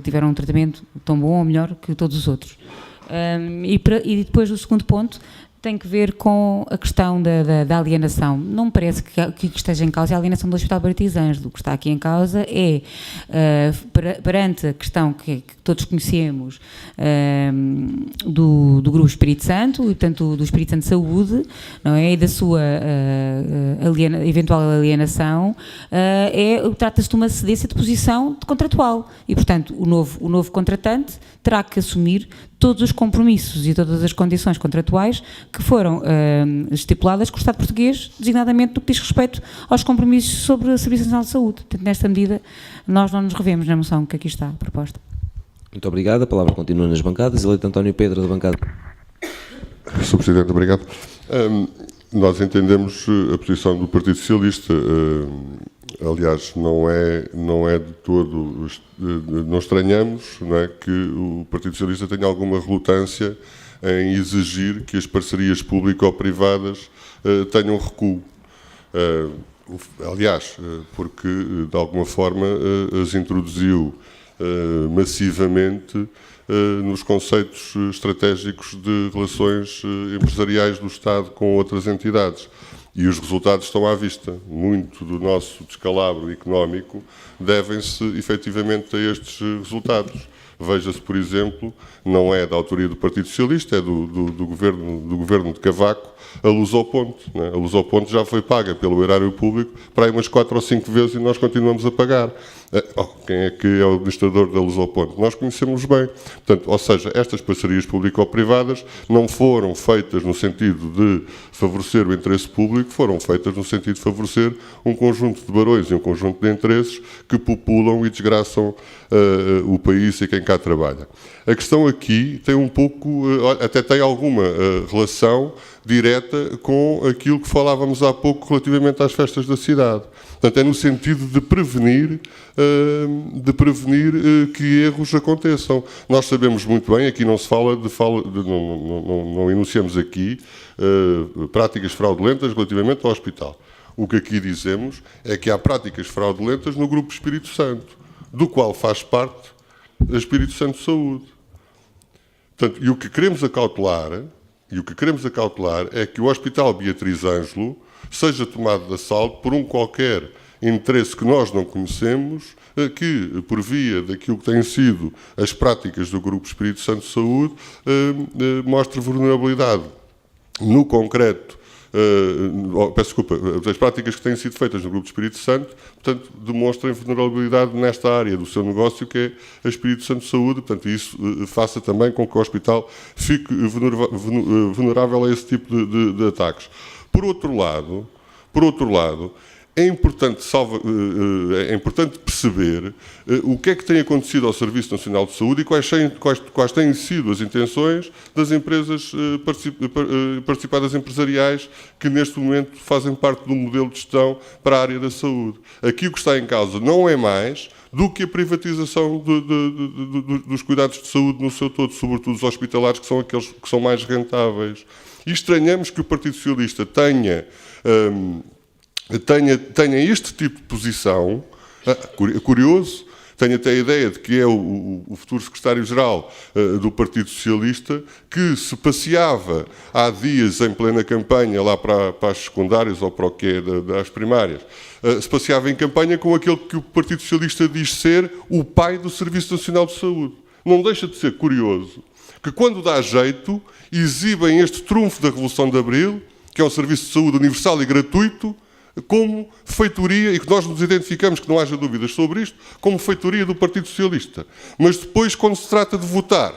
tiveram um tratamento tão bom ou melhor que todos os outros. E depois o segundo ponto tem que ver com a questão da alienação. Não me parece que esteja em causa a alienação do Hospital Beatriz Ângelo. O que está aqui em causa é, perante a questão que todos conhecemos do Grupo Espírito Santo, e portanto do Espírito Santo de Saúde, não é? E da sua eventual alienação, trata-se de uma cedência de posição contratual. E, portanto, o novo contratante terá que assumir todos os compromissos e todas as condições contratuais que foram estipuladas com o Estado português, designadamente no que diz respeito aos compromissos sobre o Serviço Nacional de Saúde. Portanto, nesta medida, nós não nos revemos na moção que aqui está proposta. Muito obrigado. A palavra continua nas bancadas. Eleito António Pedro, da bancada. Sr. Presidente, obrigado. Nós entendemos a posição do Partido Socialista. Aliás, não é de todo, não estranhamos, não é, que o Partido Socialista tenha alguma relutância em exigir que as parcerias público-privadas tenham recuo. Aliás, porque de alguma forma as introduziu massivamente nos conceitos estratégicos de relações empresariais do Estado com outras entidades. E os resultados estão à vista. Muito do nosso descalabro económico devem-se, efetivamente, a estes resultados. Veja-se, por exemplo, não é da autoria do Partido Socialista, é do governo de Cavaco, a Lusoponte. Né? A Lusoponte já foi paga pelo erário público para aí umas 4 ou 5 vezes e nós continuamos a pagar. Quem é que é o administrador da Lusoponte? Nós conhecemos bem. Portanto, ou seja, estas parcerias público-privadas não foram feitas no sentido de favorecer o interesse público, foram feitas no sentido de favorecer um conjunto de barões e um conjunto de interesses que populam e desgraçam o país e quem cá trabalha. A questão aqui tem um pouco, até tem alguma relação direta com aquilo que falávamos há pouco relativamente às festas da cidade. Portanto, é no sentido de prevenir que erros aconteçam. Nós sabemos muito bem, aqui não se fala não enunciamos aqui práticas fraudulentas relativamente ao hospital. O que aqui dizemos é que há práticas fraudulentas no Grupo Espírito Santo, do qual faz parte o Espírito Santo de Saúde. Portanto, e o que queremos acautelar é que o Hospital Beatriz Ângelo seja tomado de assalto por um qualquer interesse que nós não conhecemos, que, por via daquilo que têm sido as práticas do Grupo Espírito Santo de Saúde, mostre vulnerabilidade. No concreto, peço desculpa, as práticas que têm sido feitas no Grupo Espírito Santo, portanto, demonstrem vulnerabilidade nesta área do seu negócio, que é a Espírito Santo de Saúde, portanto, isso faça também com que o hospital fique vulnerável a esse tipo de ataques. Por outro lado, é importante perceber o que é que tem acontecido ao Serviço Nacional de Saúde e quais têm sido as intenções das empresas participadas empresariais que neste momento fazem parte do modelo de gestão para a área da saúde. Aqui o que está em causa não é mais do que a privatização dos cuidados de saúde no seu todo, sobretudo os hospitalares, que são aqueles que são mais rentáveis. E estranhamos que o Partido Socialista tenha este tipo de posição, curioso, Tenho até a ideia de que é o futuro secretário-geral do Partido Socialista que se passeava há dias em plena campanha lá para as secundárias ou para o que é das primárias. Se passeava em campanha com aquele que o Partido Socialista diz ser o pai do Serviço Nacional de Saúde. Não deixa de ser curioso que, quando dá jeito, exibem este trunfo da Revolução de Abril, que é um serviço de saúde universal e gratuito, como feitoria, e que nós nos identificamos, que não haja dúvidas sobre isto, como feitoria do Partido Socialista. Mas depois, quando se trata de votar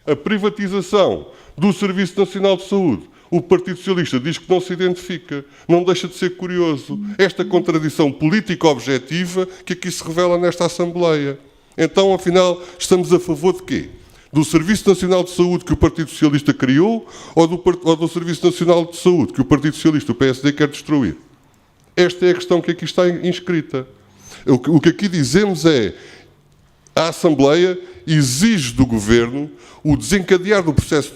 a privatização do Serviço Nacional de Saúde, o Partido Socialista diz que não se identifica. Não deixa de ser curioso esta contradição política objetiva que aqui se revela nesta Assembleia. Então, afinal, estamos a favor de quê? Do Serviço Nacional de Saúde que o Partido Socialista criou ou do Serviço Nacional de Saúde que o Partido Socialista, o PSD, quer destruir? Esta é a questão que aqui está inscrita. O que aqui dizemos é: a Assembleia exige do Governo o desencadear do processo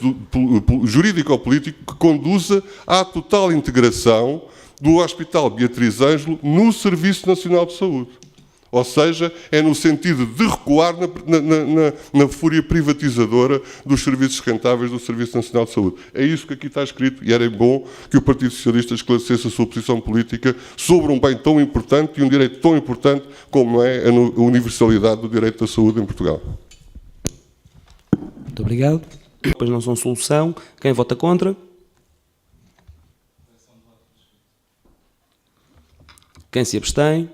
jurídico-político que conduza à total integração do Hospital Beatriz Ângelo no Serviço Nacional de Saúde. Ou seja, é no sentido de recuar na fúria privatizadora dos serviços rentáveis do Serviço Nacional de Saúde. É isso que aqui está escrito e era bom que o Partido Socialista esclarecesse a sua posição política sobre um bem tão importante e um direito tão importante como é a universalidade do direito da saúde em Portugal. Muito obrigado. Depois não são solução. Quem vota contra? Quem se abstém?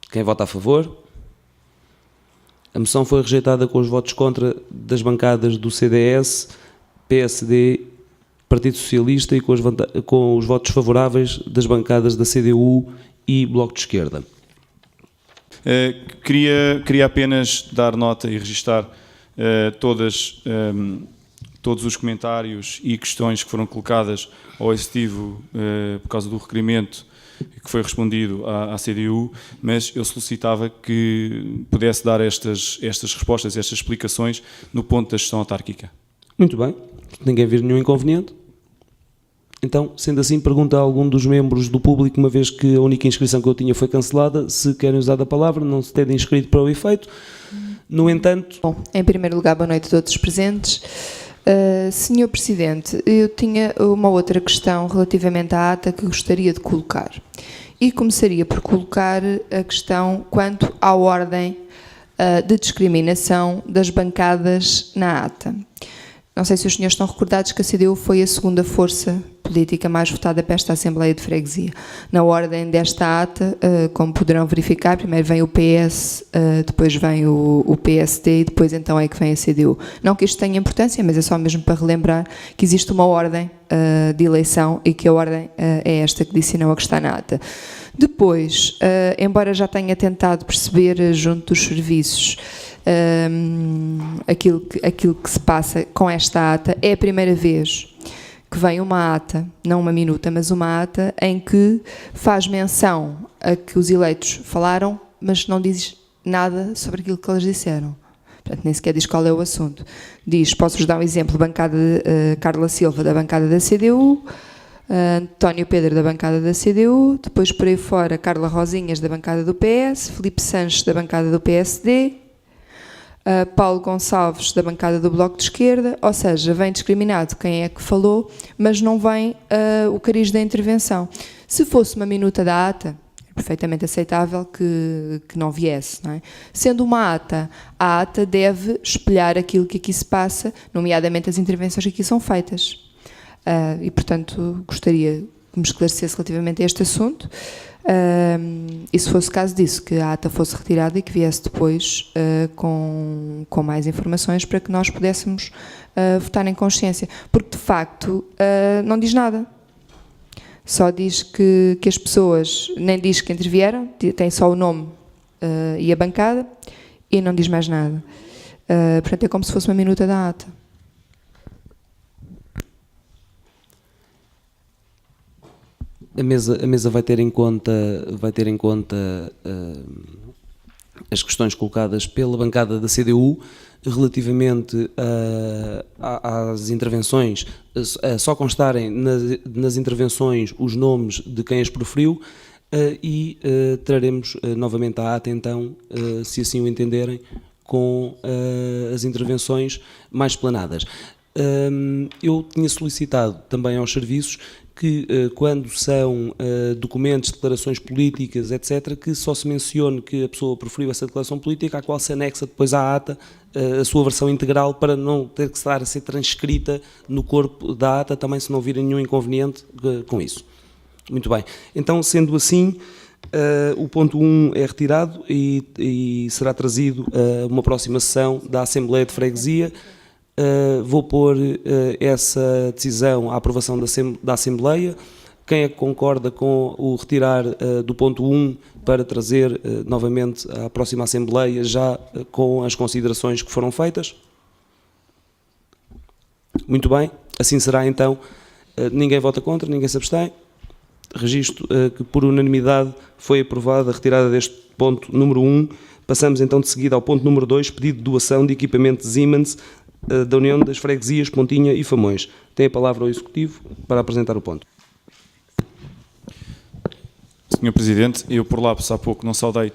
Quem vota a favor? A moção foi rejeitada com os votos contra das bancadas do CDS, PSD, Partido Socialista e com os votos favoráveis das bancadas da CDU e Bloco de Esquerda. Queria apenas dar nota e registar todos os comentários e questões que foram colocadas ao Executivo por causa do requerimento que foi respondido à CDU, mas eu solicitava que pudesse dar estas respostas, estas explicações no ponto da gestão autárquica. Muito bem, ninguém vê nenhum inconveniente. Então, sendo assim, pergunto a algum dos membros do público, uma vez que a única inscrição que eu tinha foi cancelada, se querem usar a palavra, não se terem inscrito para o efeito. No entanto... Bom, em primeiro lugar, boa noite a todos os presentes. Senhor Presidente, eu tinha uma outra questão relativamente à ata que gostaria de colocar. E começaria por colocar a questão quanto à ordem de discriminação das bancadas na ata. Não sei se os senhores estão recordados que a CDU foi a segunda força política mais votada para esta Assembleia de Freguesia. Na ordem desta ata, como poderão verificar, primeiro vem o PS, depois vem o PSD e depois então é que vem a CDU. Não que isto tenha importância, mas é só mesmo para relembrar que existe uma ordem de eleição e que a ordem é esta que disse e não a que está na ata. Depois, embora já tenha tentado perceber junto dos serviços aquilo que se passa com esta ata, é a primeira vez que vem uma ata, não uma minuta, mas uma ata em que faz menção a que os eleitos falaram, mas não diz nada sobre aquilo que eles disseram. Portanto, nem sequer diz qual é o assunto. Diz, posso-vos dar um exemplo, bancada de Carla Silva, da bancada da CDU, António Pedro, da bancada da CDU, depois por aí fora Carla Rosinhas, da bancada do PS, Filipe Sanches, da bancada do PSD, Paulo Gonçalves, da bancada do Bloco de Esquerda, ou seja, vem discriminado quem é que falou, mas não vem o cariz da intervenção. Se fosse uma minuta da ata, é perfeitamente aceitável que não viesse, não é? Sendo uma ata, a ata deve espelhar aquilo que aqui se passa, nomeadamente as intervenções que aqui são feitas. E, portanto, gostaria que me esclarecesse relativamente a este assunto. E se fosse o caso disso, que a ata fosse retirada e que viesse depois com mais informações para que nós pudéssemos votar em consciência. Porque, de facto, não diz nada. Só diz que as pessoas, nem diz que intervieram, tem só o nome e a bancada, e não diz mais nada. Portanto, é como se fosse uma minuta da ata. A mesa vai ter em conta as questões colocadas pela bancada da CDU relativamente às intervenções, só constarem nas intervenções os nomes de quem as proferiu. e traremos novamente a ata, então, se assim o entenderem, com as intervenções mais explanadas. Eu tinha solicitado também aos serviços que, quando são documentos, declarações políticas, etc., que só se mencione que a pessoa preferiu essa declaração política, à qual se anexa depois à ata a sua versão integral, para não ter que estar a ser transcrita no corpo da ata, também se não virem nenhum inconveniente com isso. Muito bem. Então, sendo assim, o ponto 1 é retirado e será trazido a uma próxima sessão da Assembleia de Freguesia. Vou pôr essa decisão à aprovação da Assembleia. Quem é que concorda com o retirar do ponto 1 para trazer novamente à próxima Assembleia, já com as considerações que foram feitas? Muito bem, assim será então. Ninguém vota contra, ninguém se abstém. Registro que por unanimidade foi aprovada a retirada deste ponto número 1. Passamos então de seguida ao ponto número 2, pedido de doação de equipamento Siemens da União das Freguesias Pontinha e Famões. Tem a palavra o Executivo para apresentar o ponto. Sr. Presidente, eu por lápis há pouco não saudei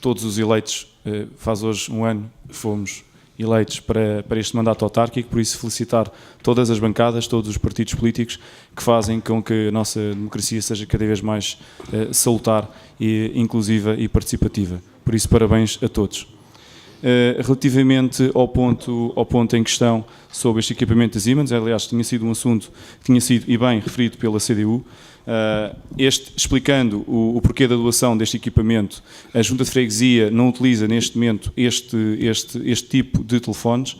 todos os eleitos, faz hoje um ano que fomos eleitos para este mandato autárquico, por isso felicitar todas as bancadas, todos os partidos políticos que fazem com que a nossa democracia seja cada vez mais salutar, e inclusiva e participativa. Por isso, parabéns a todos. Relativamente ao ponto em questão sobre este equipamento da Siemens, aliás, tinha sido um assunto que tinha sido e bem referido pela CDU, explicando o porquê da doação deste equipamento. A Junta de Freguesia não utiliza neste momento este tipo de telefones.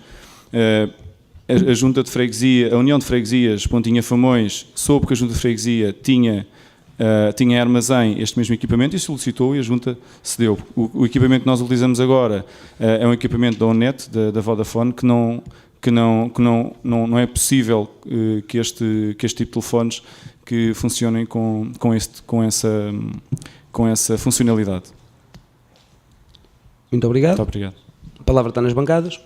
A Junta de Freguesia, a União de Freguesias Pontinha Famões, soube que a Junta de Freguesia tinha em armazém este mesmo equipamento e solicitou, e a Junta cedeu. O equipamento que nós utilizamos agora é um equipamento da ONET, da Vodafone, que não é possível que este tipo de telefones que funcionem com essa funcionalidade. Muito obrigado. Muito obrigado. A palavra está nas bancadas.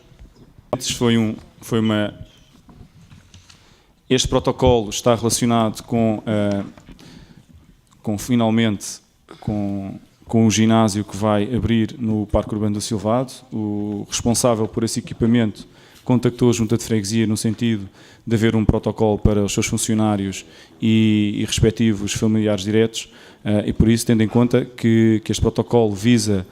Este protocolo está relacionado finalmente com o ginásio que vai abrir no Parque Urbano do Silvado. O responsável por esse equipamento contactou a Junta de Freguesia no sentido de haver um protocolo para os seus funcionários e respectivos familiares diretos, e por isso, tendo em conta que este protocolo visa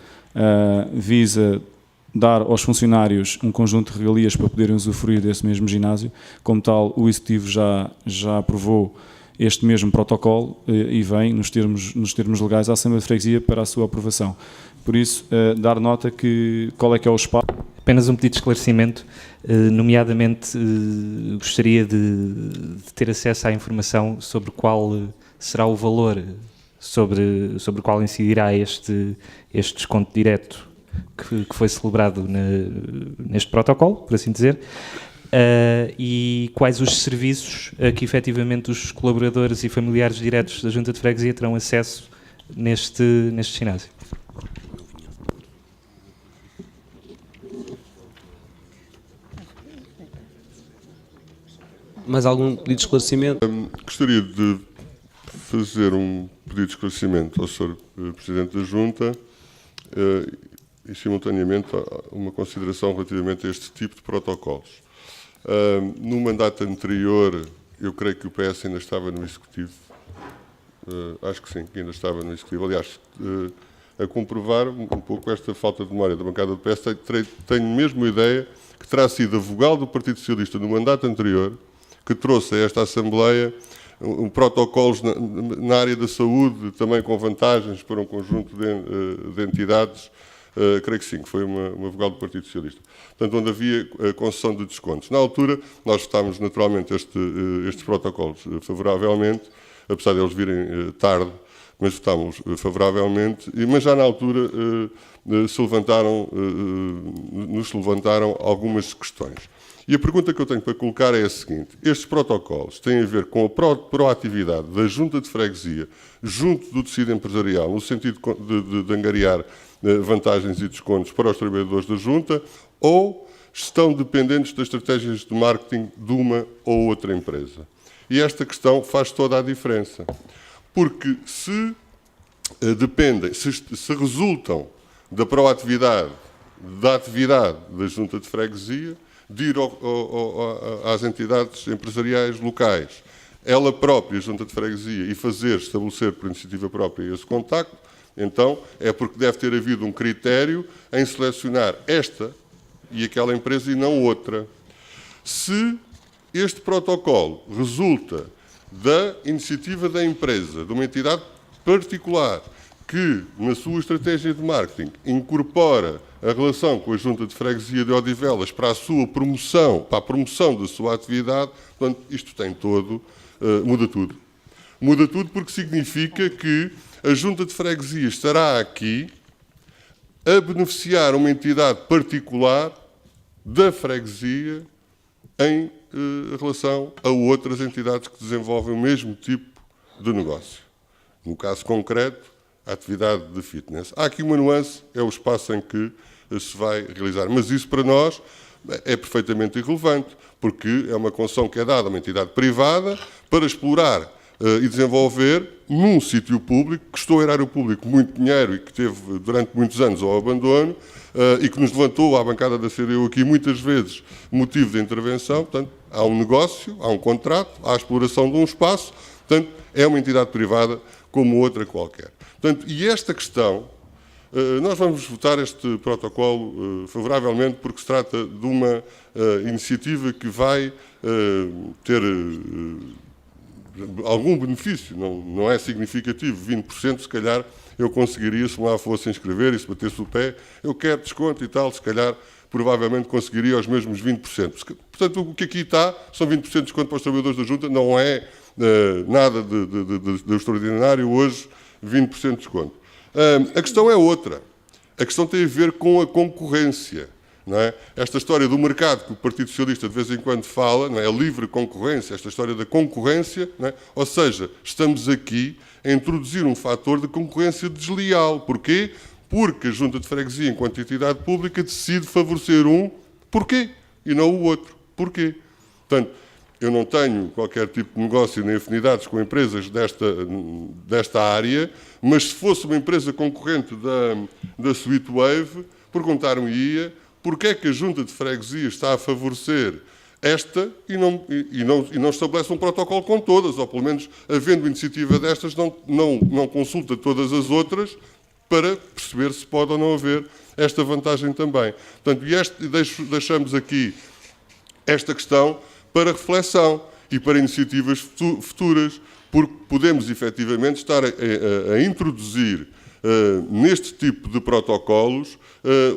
dar aos funcionários um conjunto de regalias para poderem usufruir desse mesmo ginásio, como tal, o Executivo já aprovou este mesmo protocolo e vem, nos termos legais, à Assembleia de Freguesia para a sua aprovação. Por isso, dar nota qual é que é o espaço. Apenas um pedido de esclarecimento, nomeadamente gostaria de ter acesso à informação sobre qual será o valor sobre o qual incidirá este desconto direto que foi celebrado neste protocolo, por assim dizer. E quais os serviços a que efetivamente os colaboradores e familiares diretos da Junta de Freguesia terão acesso neste ginásio. Mais algum pedido de esclarecimento? Gostaria de fazer um pedido de esclarecimento ao Sr. Presidente da Junta e, simultaneamente, uma consideração relativamente a este tipo de protocolos. No mandato anterior, eu creio que o PS ainda estava no Executivo. Acho que sim, que ainda estava no Executivo. Aliás, a comprovar um pouco esta falta de memória da bancada do PS, tenho mesmo a ideia que terá sido a vogal do Partido Socialista no mandato anterior que trouxe a esta Assembleia protocolos na área da saúde, também com vantagens para um conjunto de entidades. Creio que sim, que foi uma vogal do Partido Socialista. Portanto, onde havia concessão de descontos. Na altura, nós votámos naturalmente estes protocolos favoravelmente, apesar de eles virem tarde, mas votámos favoravelmente, mas já na altura nos levantaram algumas questões. E a pergunta que eu tenho para colocar é a seguinte: estes protocolos têm a ver com a proatividade da Junta de Freguesia junto do tecido empresarial, no sentido de angariar vantagens e descontos para os trabalhadores da Junta, ou estão dependentes das estratégias de marketing de uma ou outra empresa? E esta questão faz toda a diferença. Porque se dependem, se resultam da proatividade, da atividade da Junta de Freguesia, de ir às entidades empresariais locais, ela própria, a Junta de Freguesia, e estabelecer por iniciativa própria esse contacto, então é porque deve ter havido um critério em selecionar esta e aquela empresa e não outra. Se este protocolo resulta da iniciativa da empresa, de uma entidade particular, que, na sua estratégia de marketing, incorpora a relação com a Junta de Freguesia de Odivelas para a sua promoção, para a promoção da sua atividade, portanto, isto tem todo, muda tudo. Muda tudo porque significa que a Junta de Freguesia estará aqui a beneficiar uma entidade particular da freguesia em relação a outras entidades que desenvolvem o mesmo tipo de negócio. No caso concreto, a atividade de fitness. Há aqui uma nuance, é o espaço em que se vai realizar. Mas isso para nós é perfeitamente irrelevante, porque é uma concessão que é dada a uma entidade privada para explorar e desenvolver num sítio público, que custou ao erário público muito dinheiro e que teve durante muitos anos ao abandono e que nos levantou à bancada da CDU aqui muitas vezes motivo de intervenção. Portanto, há um negócio, há um contrato, há a exploração de um espaço, portanto, é uma entidade privada como outra qualquer. Portanto, e esta questão, nós vamos votar este protocolo favoravelmente porque se trata de uma iniciativa que vai ter algum benefício, não é significativo, 20%, se calhar eu conseguiria, se lá fosse inscrever e se batesse o pé, eu quero desconto e tal, se calhar provavelmente conseguiria os mesmos 20%. Portanto, o que aqui está são 20% de desconto para os trabalhadores da Junta, não é nada de extraordinário hoje, 20% de desconto. A questão é outra. A questão tem a ver com a concorrência. Não é? Esta história do mercado que o Partido Socialista de vez em quando fala, não é? A livre concorrência, esta história da concorrência, não é? Ou seja, estamos aqui a introduzir um fator de concorrência desleal. Porquê? Porque a Junta de Freguesia, enquanto entidade pública, decide favorecer um, porquê? E não o outro. Porquê? Portanto, eu não tenho qualquer tipo de negócio nem afinidades com empresas desta área, mas se fosse uma empresa concorrente da Sweetwave, perguntar-me-ia porque é que a Junta de Freguesia está a favorecer esta e não estabelece um protocolo com todas, ou pelo menos, havendo iniciativa destas, não consulta todas as outras para perceber se pode ou não haver esta vantagem também. Portanto, deixamos aqui esta questão para reflexão e para iniciativas futuras, porque podemos efetivamente estar a introduzir neste tipo de protocolos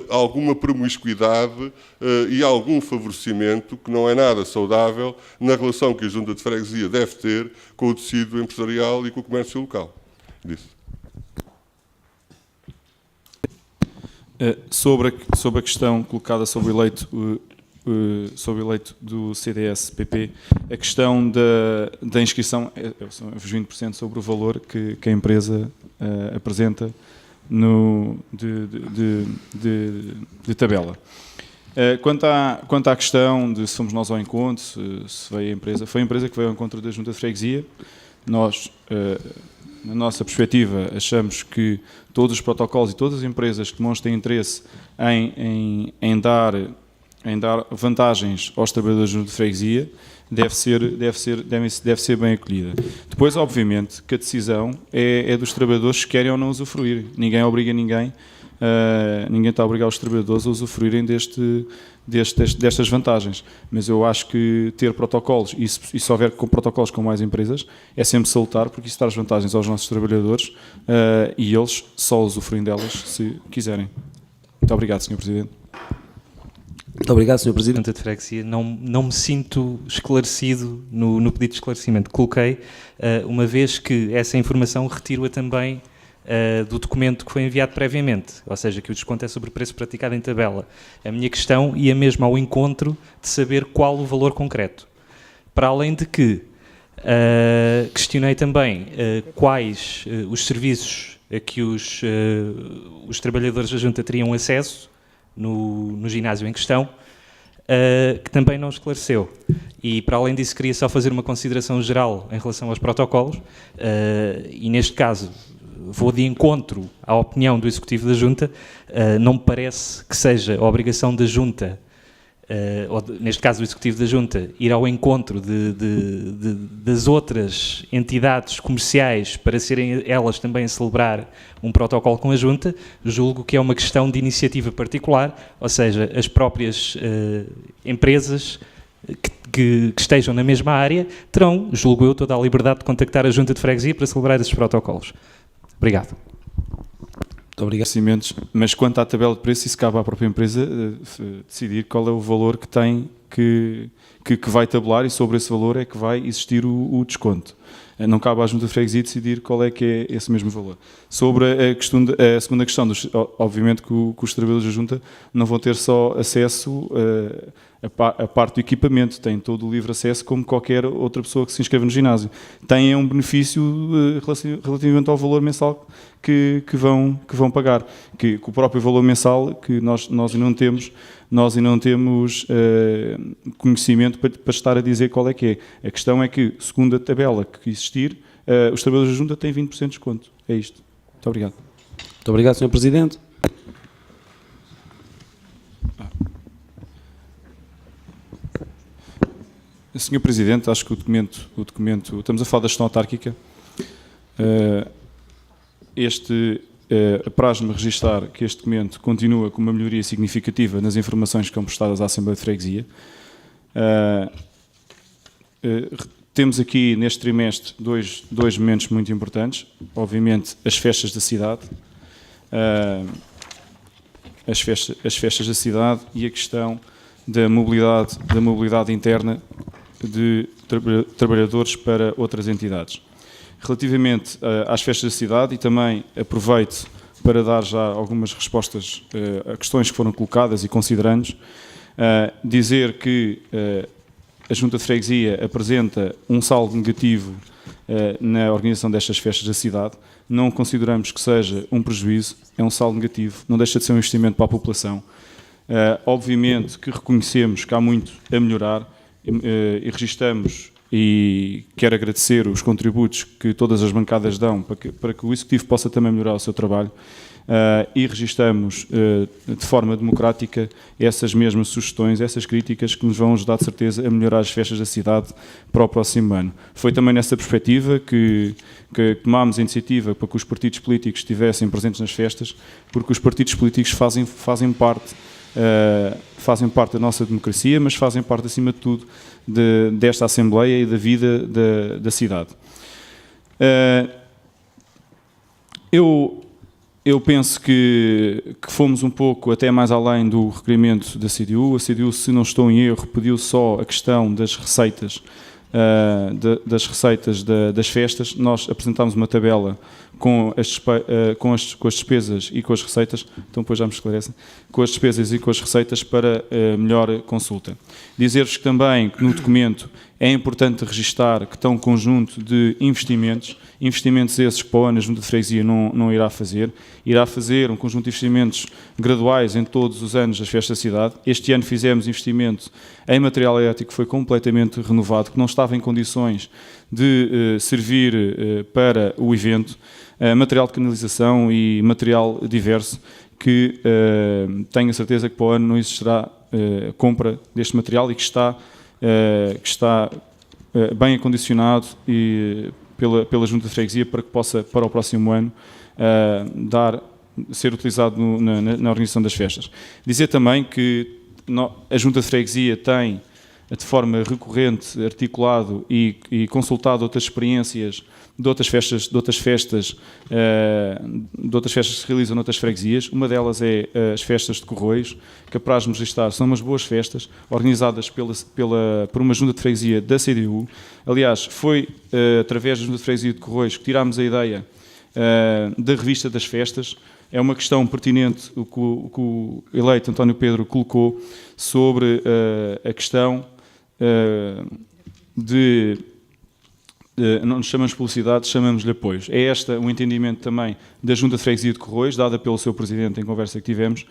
alguma promiscuidade e algum favorecimento que não é nada saudável na relação que a Junta de Freguesia deve ter com o tecido empresarial e com o comércio local. Disso. Sobre a questão colocada sobre o eleito do CDS-PP, a questão da inscrição são os 20% sobre o valor que a empresa apresenta de tabela. Quanto à questão de se fomos nós ao encontro, se veio a empresa, foi a empresa que veio ao encontro da Junta de Freguesia. Nós, na nossa perspectiva, achamos que todos os protocolos e todas as empresas que demonstrem interesse em dar vantagens aos trabalhadores de freguesia deve ser bem acolhida. Depois, obviamente, que a decisão é dos trabalhadores se querem ou não usufruir. Ninguém obriga ninguém, ninguém está a obrigar os trabalhadores a usufruírem destas vantagens. Mas eu acho que ter protocolos, e se houver protocolos com mais empresas, é sempre salutar, porque isso traz vantagens aos nossos trabalhadores e eles só usufruem delas se quiserem. Muito obrigado, Sr. Presidente. Muito obrigado, Sr. Presidente. Junta de Freguesia, não me sinto esclarecido no pedido de esclarecimento que coloquei, uma vez que essa informação retiro-a também do documento que foi enviado previamente, ou seja, que o desconto é sobre o preço praticado em tabela. A minha questão ia mesmo ao encontro de saber qual o valor concreto. Para além de que questionei também quais os serviços a que os trabalhadores da Junta teriam acesso no ginásio em questão, que também não esclareceu. E, para além disso, queria só fazer uma consideração geral em relação aos protocolos, e neste caso, vou de encontro à opinião do Executivo da Junta, não me parece que seja a obrigação da Junta, ou neste caso do Executivo da Junta, ir ao encontro das outras entidades comerciais para serem elas também a celebrar um protocolo com a Junta. Julgo que é uma questão de iniciativa particular, ou seja, as próprias empresas que estejam na mesma área terão, julgo eu, toda a liberdade de contactar a Junta de Freguesia para celebrar esses protocolos. Obrigado. Muito obrigado. Mas quanto à tabela de preços, isso cabe à própria empresa decidir qual é o valor que tem que vai tabular, e sobre esse valor é que vai existir o desconto. Não cabe à Junta de Freguesia decidir qual é que é esse mesmo valor. Sobre a segunda questão, obviamente que os trabalhadores da Junta não vão ter só acesso a parte do equipamento, têm todo o livre acesso como qualquer outra pessoa que se inscreva no ginásio. Têm um benefício relativamente ao valor mensal que vão pagar, que o próprio valor mensal que nós ainda não temos conhecimento para estar a dizer qual é que é. A questão é que, segundo a tabela que existir, os trabalhadores da Junta têm 20% de desconto. É isto. Muito obrigado. Muito obrigado, Sr. Presidente. Sr. Presidente, acho que o documento, estamos a falar da gestão autárquica. Apraz-me registar que este documento continua com uma melhoria significativa nas informações que são prestadas à Assembleia de Freguesia. Temos aqui, neste trimestre, dois momentos muito importantes. Obviamente, as festas da cidade. As festas da cidade e a questão da mobilidade interna de trabalhadores para outras entidades. Relativamente às festas da cidade, e também aproveito para dar já algumas respostas a questões que foram colocadas e considerando, dizer que a Junta de Freguesia apresenta um saldo negativo na organização destas festas da cidade. Não consideramos que seja um prejuízo, é um saldo negativo, não deixa de ser um investimento para a população. Obviamente que reconhecemos que há muito a melhorar e registamos, e quero agradecer os contributos que todas as bancadas dão para que o Executivo possa também melhorar o seu trabalho, e registamos de forma democrática essas mesmas sugestões, essas críticas que nos vão ajudar de certeza a melhorar as festas da cidade para o próximo ano. Foi também nessa perspectiva que tomámos a iniciativa para que os partidos políticos estivessem presentes nas festas, porque os partidos políticos fazem parte da nossa democracia, mas fazem parte, acima de tudo, desta Assembleia e da vida da cidade. Eu penso que fomos um pouco até mais além do requerimento da CDU. A CDU, se não estou em erro, pediu só a questão das receitas, das festas. Nós apresentámos uma tabela com as despesas e com as receitas, então depois já me esclarecem, com as despesas e com as receitas para melhor consulta. Dizer-vos também que no documento é importante registar que está um conjunto de investimentos esses que para o ano a Junta de Freguesia não irá fazer um conjunto de investimentos graduais em todos os anos das festas da cidade. Este ano fizemos investimento em material elétrico que foi completamente renovado, que não estava em condições de servir para o evento, material de canalização e material diverso, que tenho a certeza que para o ano não existirá compra deste material e que está bem acondicionado pela Junta de Freguesia para que possa, para o próximo ano, ser utilizado na organização das festas. Dizer também que a Junta de Freguesia tem, de forma recorrente, articulado e consultado outras experiências de outras festas que se realizam noutras freguesias. Uma delas é as festas de Corroios, que apraz-me registrar, são umas boas festas, organizadas por uma Junta de Freguesia da CDU. Aliás, foi através da Junta de Freguesia de Corroios que tirámos a ideia da revista das festas. É uma questão pertinente o que o eleito António Pedro colocou sobre a questão não nos chamamos publicidade, chamamos-lhe apoios. É este o entendimento também da Junta de Freguesia de Corroios, dada pelo seu Presidente em conversa que tivemos,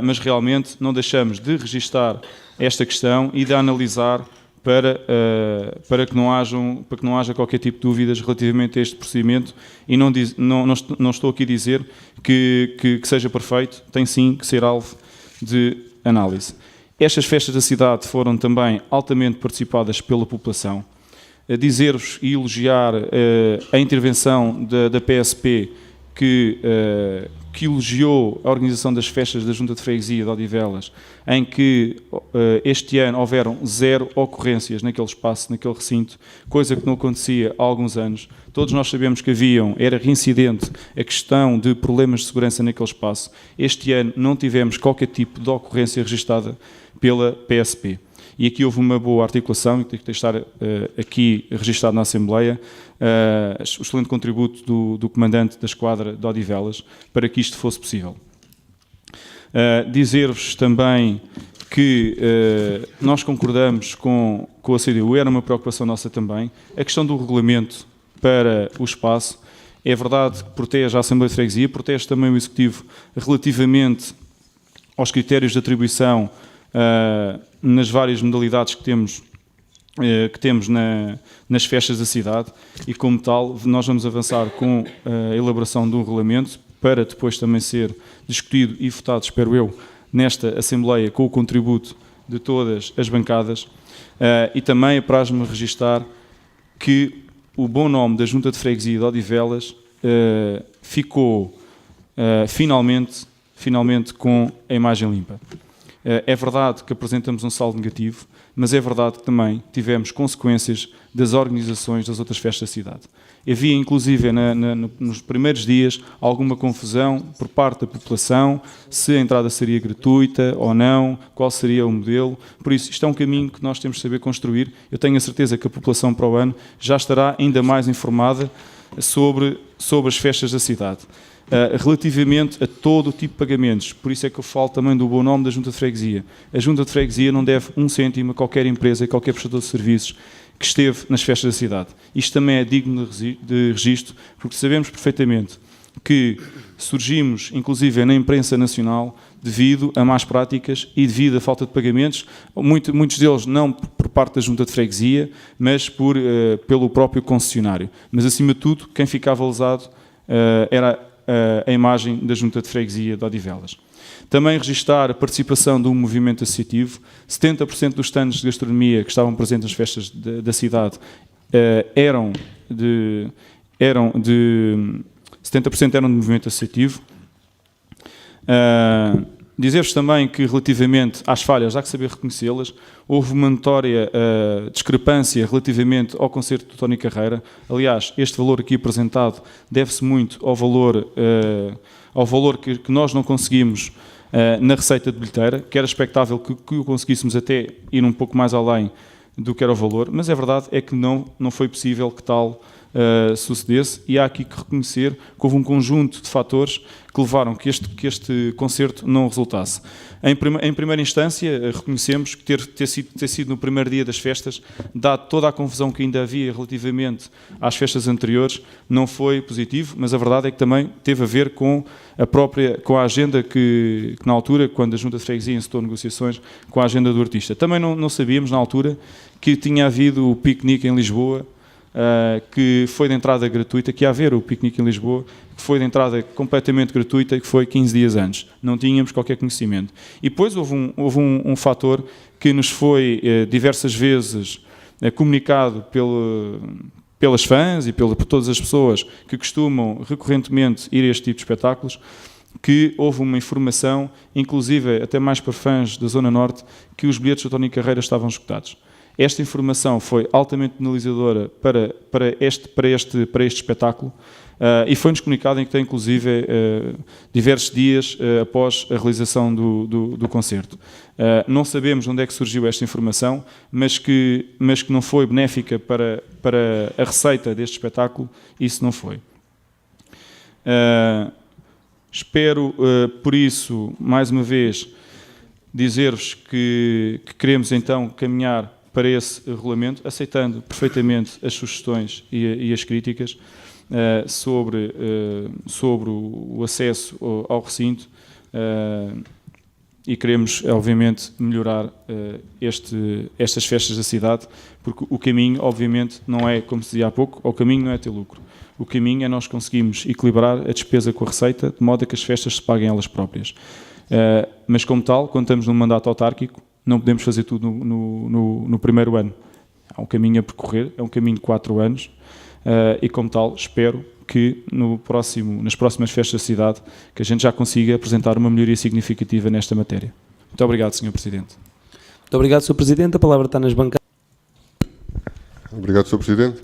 mas realmente não deixamos de registar esta questão e de analisar para que não haja qualquer tipo de dúvidas relativamente a este procedimento, e não estou aqui a dizer que seja perfeito, tem sim que ser alvo de análise. Estas festas da cidade foram também altamente participadas pela população. Dizer-vos e elogiar a intervenção da PSP, que elogiou a organização das festas da Junta de Freguesia de Odivelas, em que este ano houveram 0 ocorrências naquele espaço, naquele recinto, coisa que não acontecia há alguns anos. Todos nós sabemos que era reincidente a questão de problemas de segurança naquele espaço. Este ano não tivemos qualquer tipo de ocorrência registada pela PSP. E aqui houve uma boa articulação, e tem que estar aqui registado na Assembleia, o excelente contributo do comandante da esquadra de Odivelas para que isto fosse possível. Dizer-vos também que nós concordamos com a CDU, era uma preocupação nossa também, a questão do regulamento para o espaço. É verdade que protege a Assembleia de Freguesia, protege também o Executivo relativamente aos critérios de atribuição nas várias modalidades que temos nas festas da cidade, e como tal nós vamos avançar com a elaboração de um regulamento para depois também ser discutido e votado, espero eu, nesta Assembleia, com o contributo de todas as bancadas. E também apraz-me registar que o bom nome da Junta de Freguesia de Odivelas ficou finalmente com a imagem limpa. É verdade que apresentamos um saldo negativo, mas é verdade que também tivemos consequências das organizações das outras festas da cidade. Havia, inclusive, nos primeiros dias, alguma confusão por parte da população, se a entrada seria gratuita ou não, qual seria o modelo. Por isso, isto é um caminho que nós temos de saber construir. Eu tenho a certeza que a população para o ano já estará ainda mais informada sobre as festas da cidade. Relativamente a todo o tipo de pagamentos, por isso é que eu falo também do bom nome da Junta de Freguesia. A Junta de Freguesia não deve 1 cêntimo a qualquer empresa, a qualquer prestador de serviços que esteve nas festas da cidade. Isto também é digno de registro, porque sabemos perfeitamente que surgimos, inclusive na imprensa nacional, devido a más práticas e devido à falta de pagamentos, muitos deles não por parte da Junta de Freguesia, mas pelo próprio concessionário. Mas, acima de tudo, quem ficava lesado era a imagem da Junta de Freguesia de Odivelas. Também registar a participação de um movimento associativo. 70% dos stands de gastronomia que estavam presentes nas festas da cidade 70% eram de movimento associativo. Dizer-vos também que, relativamente às falhas, há que saber reconhecê-las. Houve uma notória discrepância relativamente ao concerto do Tony Carreira. Aliás, este valor aqui apresentado deve-se muito ao valor que nós não conseguimos na receita de bilheteira, que era expectável que o conseguíssemos até ir um pouco mais além do que era o valor, mas a verdade é que não foi possível que tal sucedesse, e há aqui que reconhecer que houve um conjunto de fatores que levaram que este concerto não resultasse. Em primeira instância, reconhecemos que ter sido no primeiro dia das festas, dado toda a confusão que ainda havia relativamente às festas anteriores, não foi positivo, mas a verdade é que também teve a ver com a agenda que na altura, quando a Junta de Freguesia encetou negociações com a agenda do artista. Também não sabíamos, na altura, que tinha havido o piquenique em Lisboa, que foi de entrada gratuita, que ia haver o piquenique em Lisboa, que foi de entrada completamente gratuita e que foi 15 dias antes. Não tínhamos qualquer conhecimento. E depois houve um fator que nos foi diversas vezes comunicado pelas fãs e por todas as pessoas que costumam recorrentemente ir a este tipo de espetáculos, que houve uma informação, inclusive até mais para fãs da Zona Norte, que os bilhetes do Tony Carreira estavam esgotados. Esta informação foi altamente penalizadora para este espetáculo e foi-nos comunicado em que tem, inclusive, diversos dias após a realização do concerto. Não sabemos onde é que surgiu esta informação, mas que não foi benéfica para a receita deste espetáculo, isso não foi. Espero, por isso, mais uma vez, dizer-vos que queremos então caminhar para esse regulamento, aceitando perfeitamente as sugestões e as críticas sobre o acesso ao recinto, e queremos, obviamente, melhorar estas festas da cidade, porque o caminho, obviamente, não é, como se dizia há pouco, o caminho não é ter lucro. O caminho é nós conseguirmos equilibrar a despesa com a receita, de modo a que as festas se paguem elas próprias. Mas, como tal, quando estamos num mandato autárquico, não podemos fazer tudo no primeiro ano. Há um caminho a percorrer, é um caminho de 4 anos, e, como tal, espero que nas próximas festas da cidade que a gente já consiga apresentar uma melhoria significativa nesta matéria. Muito obrigado, Sr. Presidente. Muito obrigado, Sr. Presidente. A palavra está nas bancadas. Obrigado, Sr. Presidente.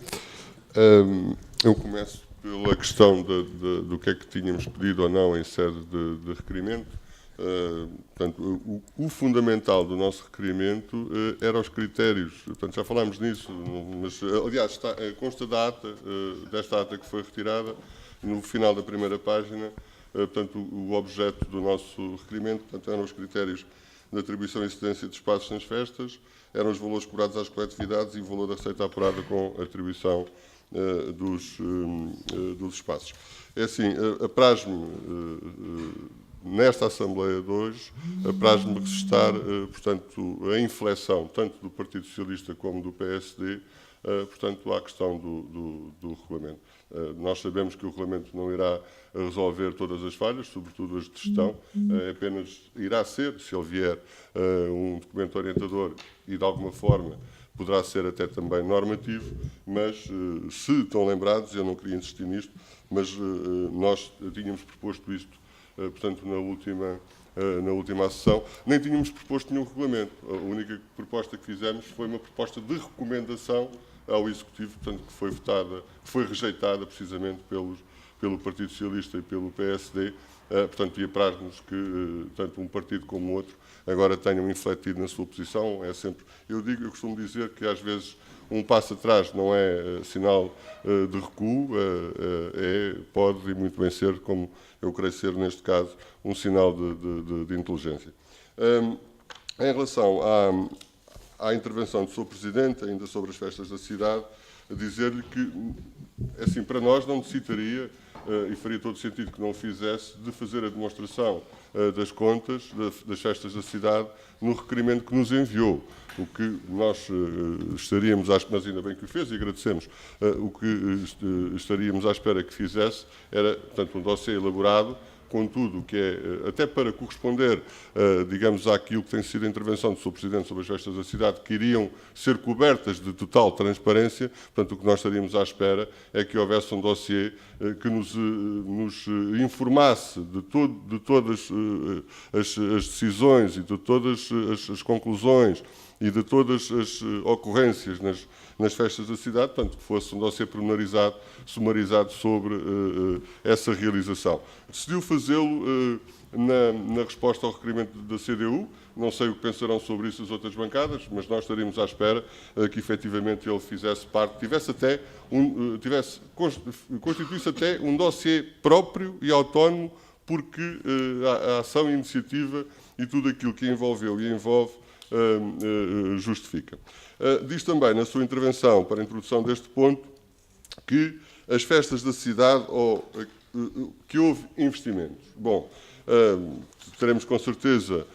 Eu começo pela questão do que é que tínhamos pedido ou não em sede de requerimento. Portanto, o fundamental do nosso requerimento eram os critérios. Portanto, já falámos nisso, mas, aliás, consta desta ata que foi retirada, no final da primeira página, portanto, o objeto do nosso requerimento, portanto, eram os critérios de atribuição e incidência de espaços nas festas, eram os valores cobrados às coletividades e o valor da receita apurada com a atribuição dos espaços. É assim, apraz-me, nesta Assembleia de hoje, apraz-me registrar, portanto, a inflexão, tanto do Partido Socialista como do PSD, portanto, à questão do regulamento. Nós sabemos que o regulamento não irá resolver todas as falhas, sobretudo as de gestão, apenas irá ser, se ele vier, um documento orientador e, de alguma forma, poderá ser até também normativo, mas, se estão lembrados, eu não queria insistir nisto, mas nós tínhamos proposto isto, portanto, na última sessão, nem tínhamos proposto nenhum regulamento. A única proposta que fizemos foi uma proposta de recomendação ao Executivo, portanto, que foi votada, foi rejeitada precisamente pelo Partido Socialista e pelo PSD, portanto, e apraz-nos que tanto um partido como o outro agora tenham infletido na sua posição. É sempre, eu costumo dizer que às vezes um passo atrás não é sinal de recuo, pode e muito bem ser, como eu creio ser neste caso, um sinal de inteligência. Em relação à intervenção do Sr. Presidente, ainda sobre as festas da cidade, dizer-lhe que, assim, para nós não necessitaria, e faria todo sentido que não o fizesse, de fazer a demonstração das contas das festas da cidade no requerimento que nos enviou. O que nós estaríamos, mas ainda bem que o fez e agradecemos, o que estaríamos à espera que fizesse era, portanto, um dossiê elaborado com tudo o que é, até para corresponder, digamos, àquilo que tem sido a intervenção do Sr. Presidente sobre as festas da cidade, que iriam ser cobertas de total transparência. Portanto, o que nós estaríamos à espera é que houvesse um dossiê que nos informasse de todas as decisões e de todas as conclusões e de todas as ocorrências nas festas da cidade, portanto, que fosse um dossiê pormenorizado, sumarizado sobre essa realização. Decidiu fazê-lo na resposta ao requerimento da CDU. Não sei o que pensarão sobre isso as outras bancadas, mas nós estaríamos à espera que efetivamente ele fizesse parte, constituísse até um dossiê próprio e autónomo, porque a ação e a iniciativa e tudo aquilo que envolveu e envolve justifica. Diz também na sua intervenção, para a introdução deste ponto, que as festas da cidade, que houve investimentos. Bom, teremos com certeza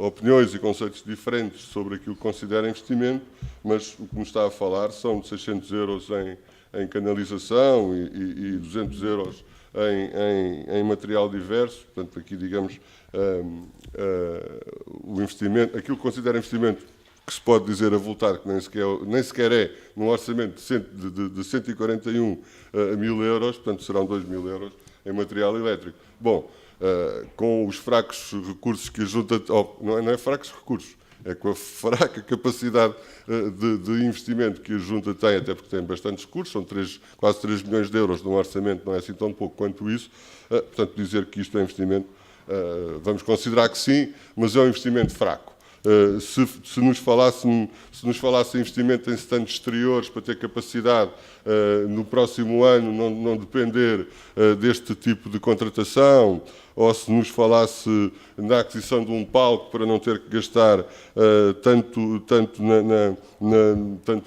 opiniões e conceitos diferentes sobre aquilo que considera investimento, mas o que nos está a falar são de 600 euros em canalização e 200 euros em material diverso. Portanto, aqui, digamos, o investimento, aquilo que considera investimento, que se pode dizer avultar, que nem sequer é num orçamento de 141 mil euros, portanto serão 2 mil euros em material elétrico. Bom, com os fracos recursos que a Junta... não é fracos recursos, é com a fraca capacidade de investimento que a Junta tem, até porque tem bastantes recursos, são quase 3 milhões de euros num orçamento, não é assim tão pouco quanto isso. Portanto, dizer que isto é investimento, vamos considerar que sim, mas é um investimento fraco. Se nos falasse em investimento em stands exteriores para ter capacidade no próximo ano não depender deste tipo de contratação, ou se nos falasse na aquisição de um palco para não ter que gastar tanto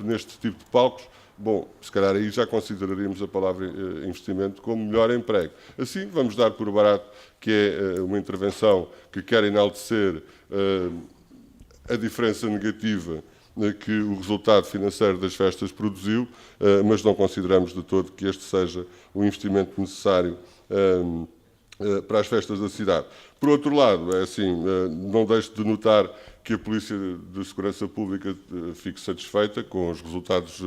neste tipo de palcos, bom, se calhar aí já consideraríamos a palavra investimento como melhor emprego. Assim, vamos dar por barato que é uma intervenção que quer enaltecer a diferença negativa que o resultado financeiro das festas produziu, mas não consideramos de todo que este seja o investimento necessário para as festas da cidade. Por outro lado, é assim, não deixo de notar que a Polícia de Segurança Pública fique satisfeita com os resultados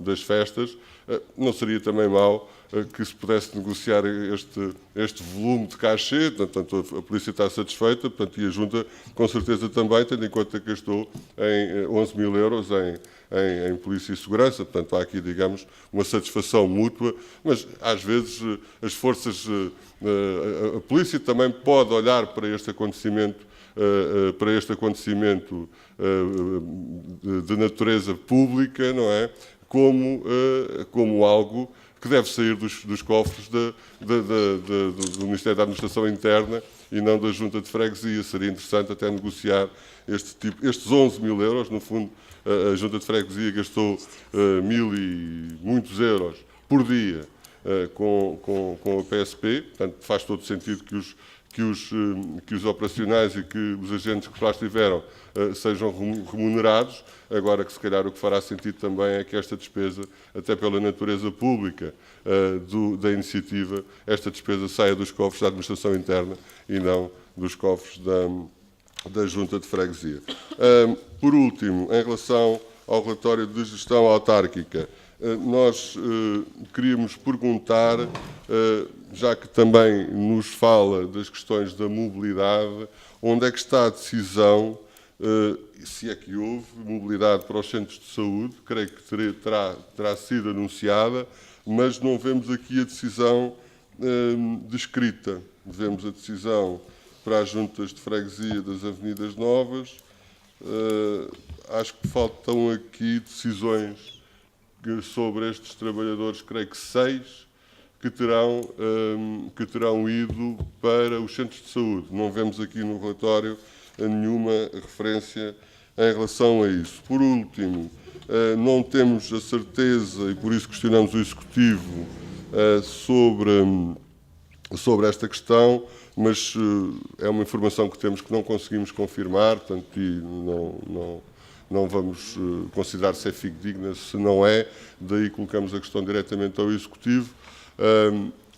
das festas. Não seria também mau que se pudesse negociar este volume de cachê, portanto a Polícia está satisfeita, portanto, e a Junta com certeza também, tendo em conta que gastou em 11 mil euros em Polícia e Segurança, portanto há aqui, digamos, uma satisfação mútua, mas às vezes as forças, a Polícia também pode olhar para este acontecimento de natureza pública, não é? Como algo que deve sair dos cofres do Ministério da Administração Interna e não da Junta de Freguesia. Seria interessante até negociar estes 11 mil euros. No fundo, a Junta de Freguesia gastou 1000 e muitos euros por dia com a PSP, portanto faz todo sentido que os operacionais e que os agentes que lá estiveram sejam remunerados. Agora que se calhar o que fará sentido também é que esta despesa, até pela natureza pública da iniciativa, esta despesa saia dos cofres da administração interna e não dos cofres da Junta de Freguesia. Por último, em relação ao relatório de gestão autárquica, nós queríamos perguntar, já que também nos fala das questões da mobilidade, onde é que está a decisão, se é que houve mobilidade para os centros de saúde. Creio que terá sido anunciada, mas não vemos aqui a decisão descrita. Vemos a decisão para as juntas de freguesia das Avenidas Novas. Acho que faltam aqui decisões sobre estes trabalhadores, creio que 6, que terão ido para os centros de saúde. Não vemos aqui no relatório nenhuma referência em relação a isso. Por último, não temos a certeza, e por isso questionamos o Executivo sobre esta questão, mas é uma informação que temos que não conseguimos confirmar, portanto, e não vamos considerar se é fidedigna, se não é, daí colocamos a questão diretamente ao Executivo,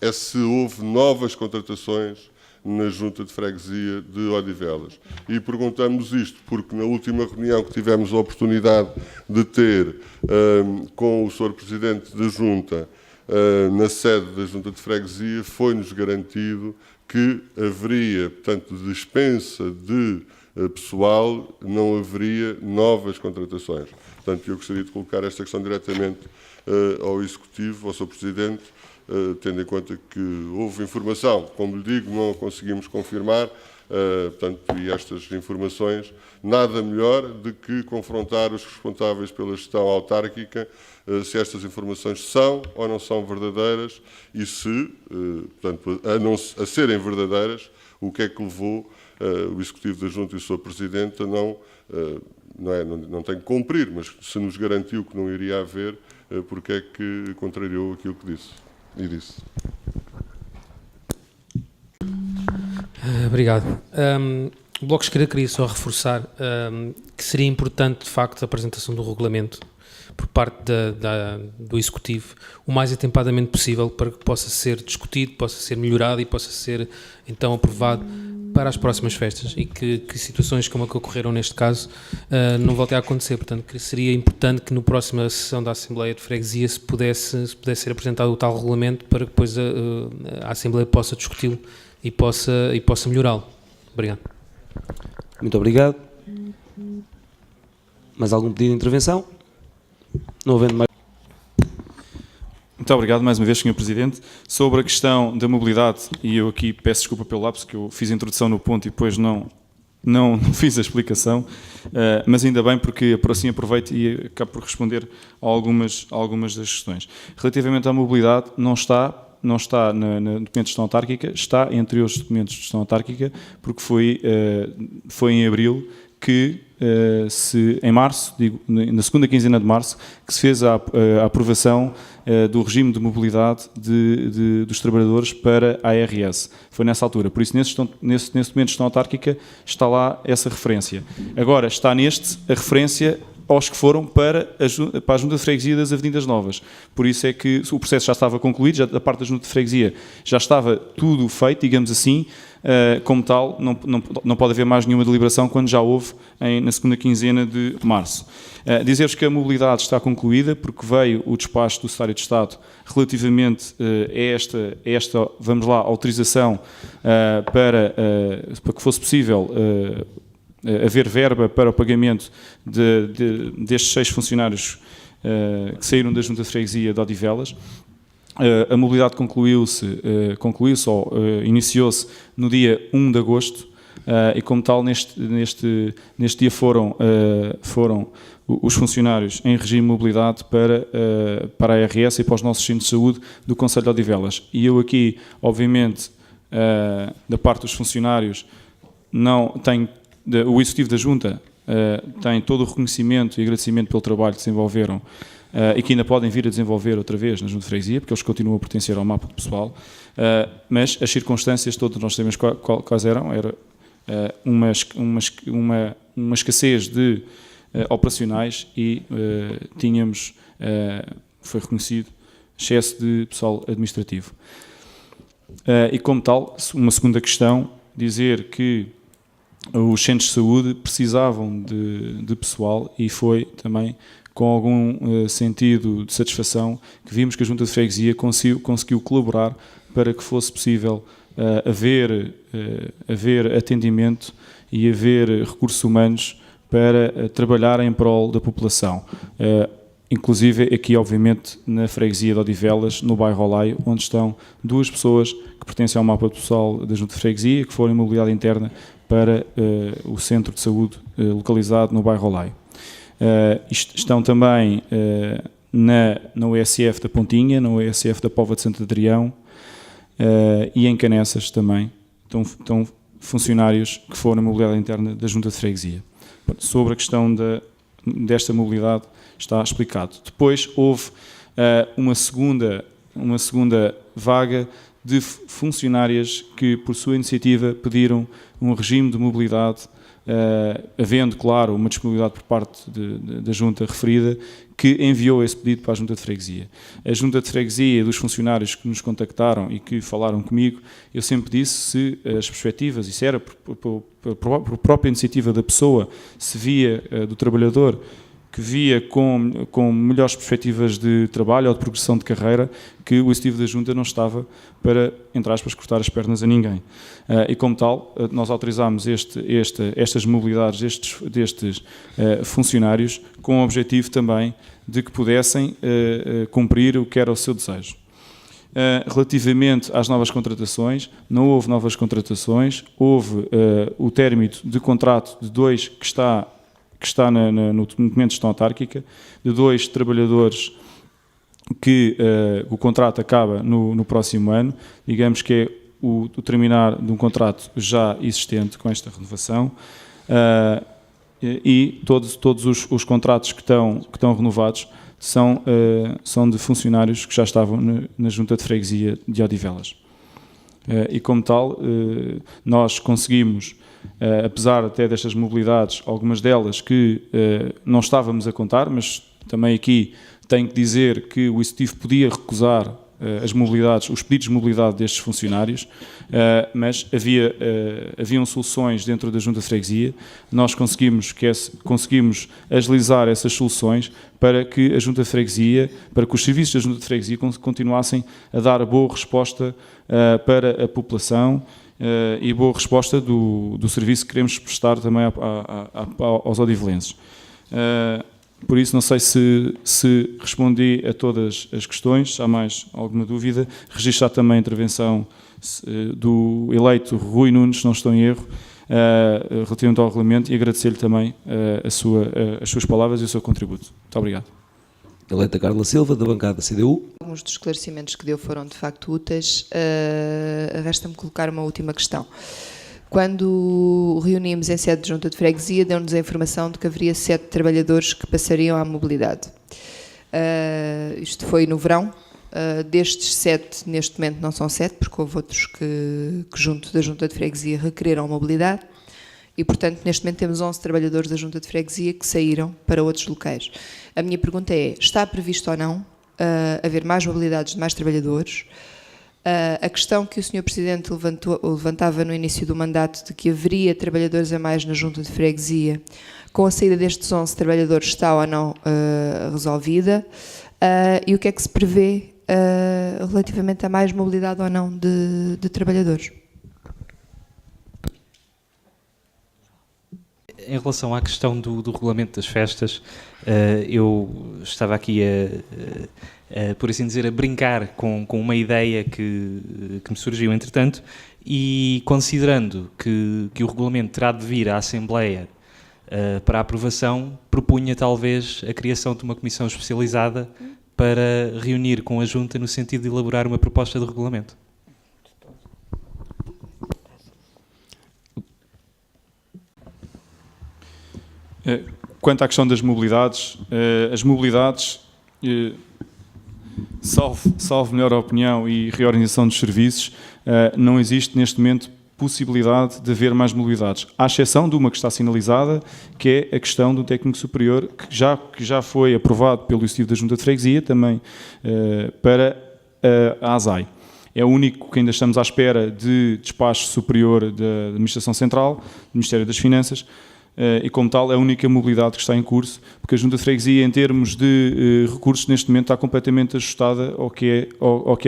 é se houve novas contratações na Junta de Freguesia de Odivelas. E perguntamos isto porque na última reunião que tivemos a oportunidade de ter com o Sr. Presidente da Junta, na sede da Junta de Freguesia, foi-nos garantido que haveria, portanto, dispensa de pessoal, não haveria novas contratações. Portanto, eu gostaria de colocar esta questão diretamente ao Executivo, ao Sr. Presidente, tendo em conta que houve informação, como lhe digo, não a conseguimos confirmar, portanto, e estas informações, nada melhor do que confrontar os responsáveis pela gestão autárquica, se estas informações são ou não são verdadeiras e se, portanto, a serem verdadeiras, o que é que levou o Executivo da Junta e o Sr. Presidente a não tem que cumprir, mas se nos garantiu que não iria haver, porque é que contrariou aquilo que disse e disse. Obrigado. O Bloco de Esquerda queria só reforçar que seria importante, de facto, a apresentação do regulamento por parte do Executivo o mais atempadamente possível para que possa ser discutido, possa ser melhorado e possa ser, então, aprovado para as próximas festas e que situações como a que ocorreram neste caso não voltem a acontecer. Portanto, que seria importante que na próxima sessão da Assembleia de Freguesia se pudesse ser apresentado o tal regulamento para que depois a Assembleia possa discuti-lo e possa melhorá-lo. Obrigado. Muito obrigado. Mais algum pedido de intervenção? Não havendo mais... Muito obrigado mais uma vez, Sr. Presidente. Sobre a questão da mobilidade, e eu aqui peço desculpa pelo lapso, que eu fiz a introdução no ponto e depois não fiz a explicação, mas ainda bem porque assim aproveito e acabo por responder a algumas das questões. Relativamente à mobilidade, não está no documento de gestão autárquica, está entre os documentos de gestão autárquica, porque foi em abril que se em março, na segunda quinzena de março, que se fez a aprovação do regime de mobilidade dos trabalhadores para a ARS. Foi nessa altura. Por isso, nesse documento de gestão autárquica está lá essa referência. Agora, está neste a referência aos que foram para a Junta de Freguesia das Avenidas Novas. Por isso é que o processo já estava concluído, já da parte da Junta de Freguesia já estava tudo feito, digamos assim, como tal, não pode haver mais nenhuma deliberação quando já houve na segunda quinzena de março. Dizer-vos que a mobilidade está concluída, porque veio o despacho do Secretário de Estado relativamente a esta, vamos lá, autorização para que fosse possível haver verba para o pagamento destes 6 funcionários que saíram da Junta de Freguesia de Odivelas. A mobilidade concluiu-se ou iniciou-se no dia 1 de agosto e, como tal, neste dia foram os funcionários em regime de mobilidade para a ARS e para os nossos centros de saúde do Concelho de Odivelas. E eu aqui, obviamente, da parte dos funcionários, não tenho... O Executivo da Junta tem todo o reconhecimento e agradecimento pelo trabalho que desenvolveram e que ainda podem vir a desenvolver outra vez na Junta de Freguesia, porque eles continuam a pertencer ao mapa pessoal, mas as circunstâncias todas nós sabemos quais eram. Era uma escassez de operacionais e foi reconhecido excesso de pessoal administrativo. E, como tal, uma segunda questão, dizer que os centros de saúde precisavam de pessoal e foi também com algum sentido de satisfação que vimos que a Junta de Freguesia conseguiu colaborar para que fosse possível haver atendimento e haver recursos humanos para trabalhar em prol da população. Inclusive aqui, obviamente, na freguesia de Odivelas, no bairro Olaio, onde estão 2 pessoas que pertencem ao mapa pessoal da Junta de Freguesia, que foram em mobilidade interna para o centro de saúde localizado no bairro Olaio. Estão também na USF da Pontinha, na USF da Póvoa de Santo Adrião e em Canessas também. Estão funcionários que foram em mobilidade interna da Junta de Freguesia. Sobre a questão desta mobilidade está explicado. Depois houve uma segunda vaga de funcionárias que, por sua iniciativa, pediram um regime de mobilidade, havendo, claro, uma disponibilidade por parte da Junta referida, que enviou esse pedido para a Junta de Freguesia. A Junta de Freguesia, dos funcionários que nos contactaram e que falaram comigo, eu sempre disse se as perspectivas, isso era por própria iniciativa da pessoa, se via do trabalhador, que via com melhores perspectivas de trabalho ou de progressão de carreira, que o Executivo da Junta não estava para, entre aspas, cortar as pernas a ninguém. E, como tal, nós autorizámos estas mobilidades destes funcionários com o objetivo também de que pudessem cumprir o que era o seu desejo. Relativamente às novas contratações, não houve novas contratações, houve o término de contrato de 2 que está no documento de gestão autárquica, de 2 trabalhadores que o contrato acaba no próximo ano, digamos que é o terminar de um contrato já existente com esta renovação, e todos os contratos que estão renovados são de funcionários que já estavam na Junta de Freguesia de Odivelas. E, como tal, nós conseguimos, apesar até destas mobilidades, algumas delas que não estávamos a contar, mas também aqui tenho que dizer que o Executivo podia recusar os pedidos de mobilidade destes funcionários, mas haviam soluções dentro da Junta de Freguesia. Nós conseguimos agilizar essas soluções para que a Junta de Freguesia, para que os serviços da Junta de Freguesia continuassem a dar boa resposta para a população e boa resposta do serviço que queremos prestar também aos odivelenses. Por isso, não sei se respondi a todas as questões. Se há mais alguma dúvida, registrar também a intervenção do eleito Rui Nunes, se não estou em erro, relativamente ao regulamento, e agradecer-lhe também as suas palavras e o seu contributo. Muito obrigado. Eleita Carla Silva, da bancada CDU. Alguns dos esclarecimentos que deu foram de facto úteis. Resta-me colocar uma última questão. Quando reunimos em sede de junta de freguesia, deu-nos a informação de que haveria 7 trabalhadores que passariam à mobilidade. Isto foi no verão. Destes 7, neste momento não são 7, porque houve outros que junto da junta de freguesia requereram mobilidade. E, portanto, neste momento temos 11 trabalhadores da junta de freguesia que saíram para outros locais. A minha pergunta é, está previsto ou não haver mais mobilidades de mais trabalhadores? A questão que o Sr. Presidente levantava no início do mandato de que haveria trabalhadores a mais na junta de freguesia, com a saída destes 11 trabalhadores está ou não resolvida? E o que é que se prevê relativamente a mais mobilidade ou não de trabalhadores? Em relação à questão do regulamento das festas, eu estava aqui por assim dizer, a brincar com uma ideia que me surgiu entretanto, e considerando que o regulamento terá de vir à Assembleia para aprovação, propunha talvez a criação de uma comissão especializada para reunir com a Junta no sentido de elaborar uma proposta de regulamento. Quanto à questão das mobilidades, as mobilidades, salvo melhor opinião e reorganização dos serviços, não existe neste momento possibilidade de haver mais mobilidades, à exceção de uma que está sinalizada, que é a questão do técnico superior, que já foi aprovado pelo Executivo da Junta de Freguesia, também para a ASAI. É o único que ainda estamos à espera de despacho superior da Administração Central, do Ministério das Finanças, e como tal é a única mobilidade que está em curso, porque a Junta de Freguesia, em termos de recursos, neste momento está completamente ajustada ao que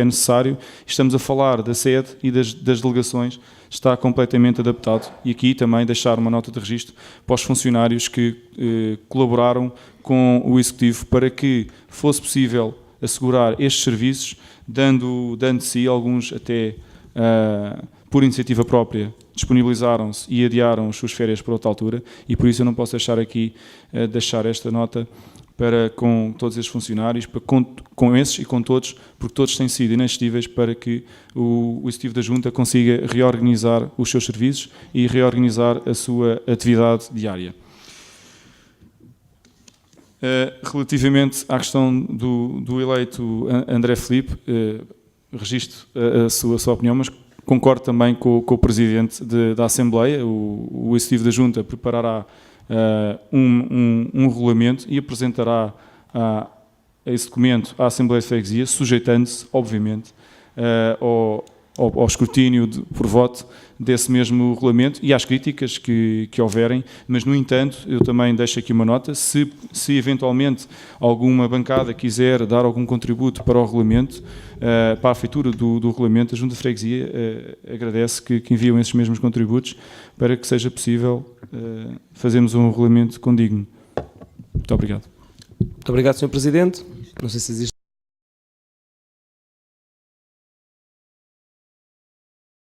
é necessário. Estamos a falar da sede e das delegações, está completamente adaptado. E aqui também deixar uma nota de registro para os funcionários que colaboraram com o Executivo para que fosse possível assegurar estes serviços, dando de si, alguns até por iniciativa própria, disponibilizaram-se e adiaram as suas férias para outra altura, e por isso eu não posso deixar aqui deixar esta nota para com todos esses funcionários, com esses e com todos, porque todos têm sido inexistíveis para que o Executivo da Junta consiga reorganizar os seus serviços e reorganizar a sua atividade diária. Relativamente à questão do eleito André Filipe, registro a sua opinião, mas concordo também com o Presidente da Assembleia. O Executivo da Junta preparará um regulamento e apresentará esse documento à Assembleia de Freguesia, sujeitando-se, obviamente, ao escrutínio por voto desse mesmo regulamento e às críticas que houverem, mas, no entanto, eu também deixo aqui uma nota, se eventualmente alguma bancada quiser dar algum contributo para o regulamento, para a feitura do regulamento, a Junta de Freguesia agradece que enviam esses mesmos contributos para que seja possível fazermos um regulamento condigno. Muito obrigado. Muito obrigado, Sr. Presidente. Não sei se existe